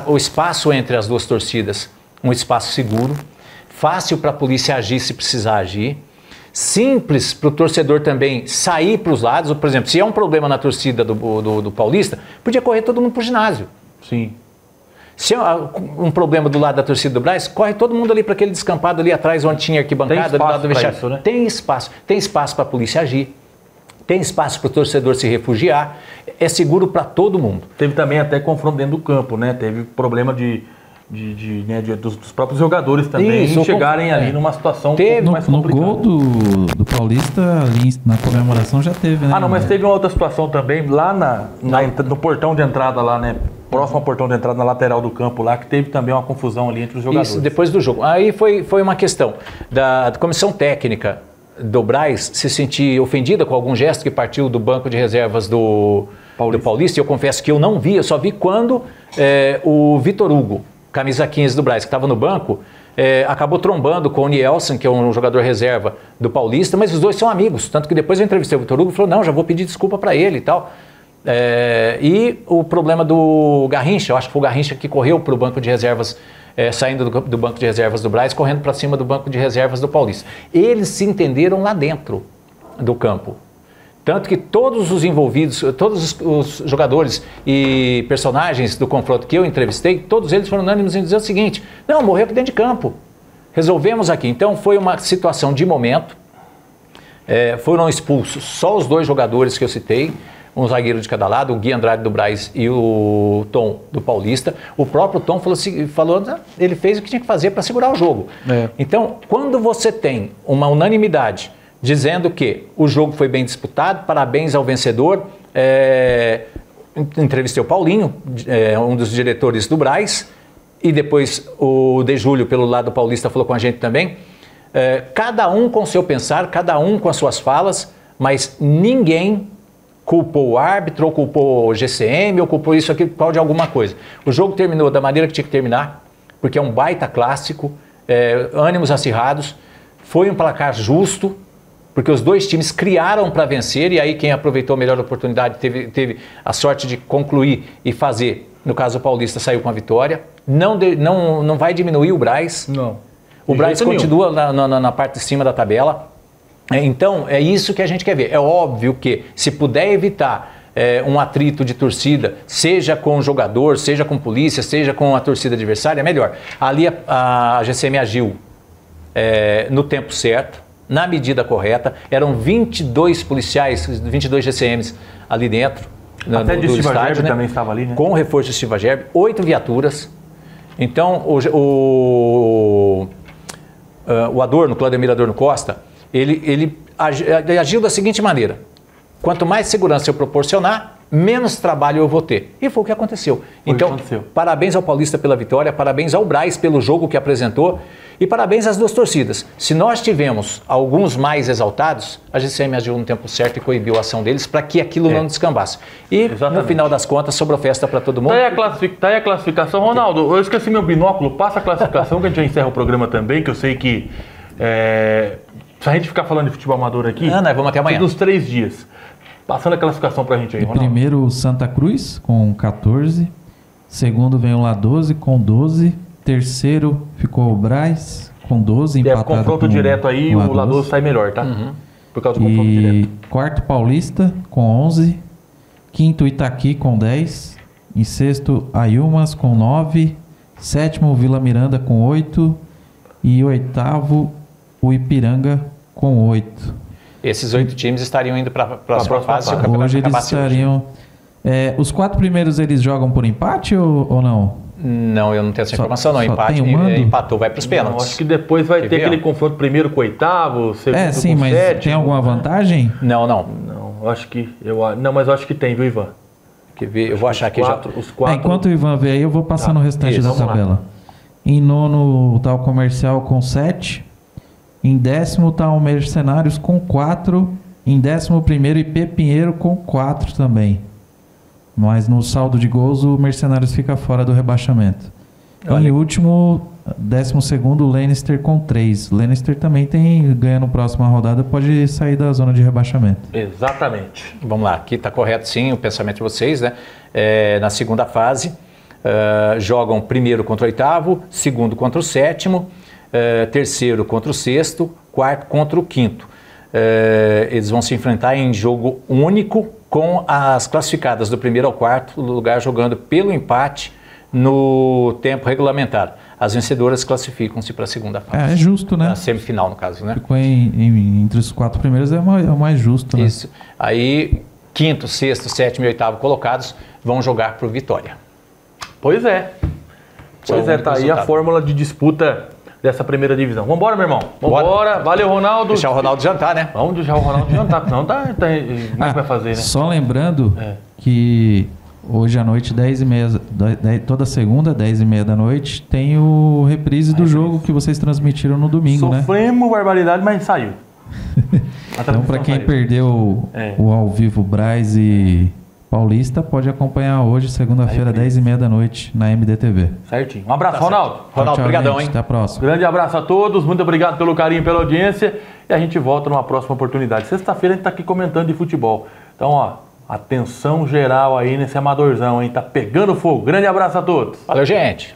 O espaço entre as 2 torcidas, um espaço seguro, fácil para a polícia agir se precisar agir, simples para o torcedor também sair para os lados. Por exemplo, se é um problema na torcida do Paulista, podia correr todo mundo para o ginásio. Sim. Se é um problema do lado da torcida do Braz, corre todo mundo ali para aquele descampado ali atrás, onde tinha arquibancada, do lado do vestiário. Isso, né? Tem espaço para a polícia agir, tem espaço para o torcedor se refugiar, é seguro para todo mundo. Teve também até confronto dentro do campo, né? Teve problema dos próprios jogadores também chegarem ali numa situação um pouco mais complicada. No gol do Paulista, ali na comemoração já teve, né? Não, mas teve uma outra situação também, lá no portão de entrada lá, né? Próximo ao portão de entrada, na lateral do campo lá, que teve também uma confusão ali entre os jogadores. Isso, depois do jogo. Aí foi uma questão da comissão técnica do Braz se sentir ofendida com algum gesto que partiu do banco de reservas do Paulista. E eu confesso que eu não vi, eu só vi quando o Vitor Hugo, camisa 15 do Braz, que estava no banco, acabou trombando com o Nielsen, que é um jogador reserva do Paulista, mas os dois são amigos. Tanto que depois eu entrevistei o Vitor Hugo e falou, não, já vou pedir desculpa para ele e tal. E o problema do Garrincha, eu acho que foi o Garrincha que correu para o banco de reservas, saindo do banco de reservas do Braz, correndo para cima do banco de reservas do Paulista. Eles se entenderam lá dentro do campo. Tanto que todos os envolvidos, todos os jogadores e personagens do confronto que eu entrevistei, todos eles foram unânimes em dizer o seguinte, não, morreu aqui dentro de campo, resolvemos aqui. Então foi uma situação de momento, foram expulsos só os 2 jogadores que eu citei, um zagueiro de cada lado, o Gui Andrade do Braz e o Tom do Paulista. O próprio Tom falou ele fez o que tinha que fazer para segurar o jogo. Então, quando você tem uma unanimidade dizendo que o jogo foi bem disputado, parabéns ao vencedor, entrevistei o Paulinho, um dos diretores do Braz, e depois o De Júlio, pelo lado paulista, falou com a gente também. Cada um com o seu pensar, cada um com as suas falas, mas ninguém culpou o árbitro, ou culpou o GCM, ou culpou isso aqui por causa de alguma coisa. O jogo terminou da maneira que tinha que terminar, porque é um baita clássico, ânimos acirrados, foi um placar justo, porque os dois times criaram para vencer, e aí quem aproveitou a melhor oportunidade teve a sorte de concluir e fazer. No caso, o Paulista saiu com a vitória. Não vai diminuir o Brás. Não. O Brás continua na parte de cima da tabela. Então, é isso que a gente quer ver. É óbvio que, se puder evitar um atrito de torcida, seja com o jogador, seja com polícia, seja com a torcida adversária, é melhor. Ali a GCM agiu no tempo certo, na medida correta. Eram 22 policiais, 22 GCMs ali dentro. Até de Silva estádio, Gerbe né? também estava ali, né? Com o reforço de Silva Gerbe, 8 viaturas. Então, o Adorno, Claudemir Adorno Costa, ele agiu da seguinte maneira: quanto mais segurança eu proporcionar, menos trabalho eu vou ter. E foi o que aconteceu. Então, parabéns ao Paulista pela vitória, parabéns ao Brás pelo jogo que apresentou e parabéns às duas torcidas. Se nós tivemos alguns mais exaltados, a GCM agiu no tempo certo e coibiu a ação deles para que aquilo não descambasse. E, no final das contas, sobrou festa para todo mundo. Tá aí a classificação. Ronaldo, eu esqueci meu binóculo. Passa a classificação que a gente já encerra o programa também, que eu sei que... se a gente ficar falando de futebol amador aqui... nós vamos até amanhã. Dos 3 dias. Passando a classificação pra gente aí, Ronaldo. Primeiro, Santa Cruz, com 14. Segundo vem o La 12, com 12. Terceiro ficou o Brás, com 12, empatado com confronto direto aí, o La 12 sai melhor, tá? Por causa do confronto direto. Quarto, Paulista, com 11. Quinto, Itaqui, com 10. Em sexto, Ayumas, com 9. Sétimo, Vila Miranda, com 8. E oitavo, o Ipiranga, com 8. Esses 8 times estariam indo para a próxima fase. Hoje eles estariam... os 4 primeiros, eles jogam por empate ou não? Não, eu não tenho essa informação, não. Empate, empatou, vai para os pênaltis. Acho que depois vai ter aquele confronto primeiro com o oitavo, segundo sim, com o mas sétimo. Tem alguma vantagem? Não, acho que... mas eu acho que tem, viu, Ivan? Eu vou achar que os quatro... Enquanto o Ivan vê aí, eu vou passar no restante da tabela. Lá. Em nono está o Comercial com 7. Em 10º está o Mercenários com 4. Em 11º, IP Pinheiro com 4 também. Mas no saldo de gols, o Mercenários fica fora do rebaixamento. Em último, 12º, o Lannister com 3. O Lannister também ganha no próxima rodada, pode sair da zona de rebaixamento. Exatamente. Vamos lá, aqui está correto sim o pensamento de vocês, né? Na segunda fase, jogam primeiro contra o oitavo, segundo contra o sétimo, terceiro contra o sexto, quarto contra o quinto. Eles vão se enfrentar em jogo único, com as classificadas do primeiro ao quarto lugar jogando pelo empate no tempo regulamentar. As vencedoras classificam-se para a segunda fase. É justo, né? A semifinal, no caso, né? Ficou entre os 4 primeiros, é o mais justo, né? Isso. Aí, quinto, sexto, sétimo e oitavo colocados vão jogar por vitória. Pois é. Tá aí a fórmula de disputa dessa primeira divisão. Vambora, meu irmão. Vambora. Valeu, Ronaldo. Deixar o Ronaldo jantar, né? Vamos deixar o Ronaldo jantar, senão como é que vai fazer, né? Só lembrando que hoje à noite, 10h30, toda segunda, 10h30 da noite, tem o reprise do jogo que vocês transmitiram no domingo, né? Sofremos barbaridade, mas saiu. Então, para quem perdeu o ao vivo Brás e Paulista, pode acompanhar hoje, segunda-feira, 10h30 da noite, na MDTV. Certinho. Um abraço, Ronaldo. Ronaldo, obrigadão, hein? Até a próxima. Grande abraço a todos, muito obrigado pelo carinho, pela audiência, e a gente volta numa próxima oportunidade. Sexta-feira a gente tá aqui comentando de futebol. Então, atenção geral aí nesse amadorzão, hein? Tá pegando fogo. Grande abraço a todos. Valeu, gente.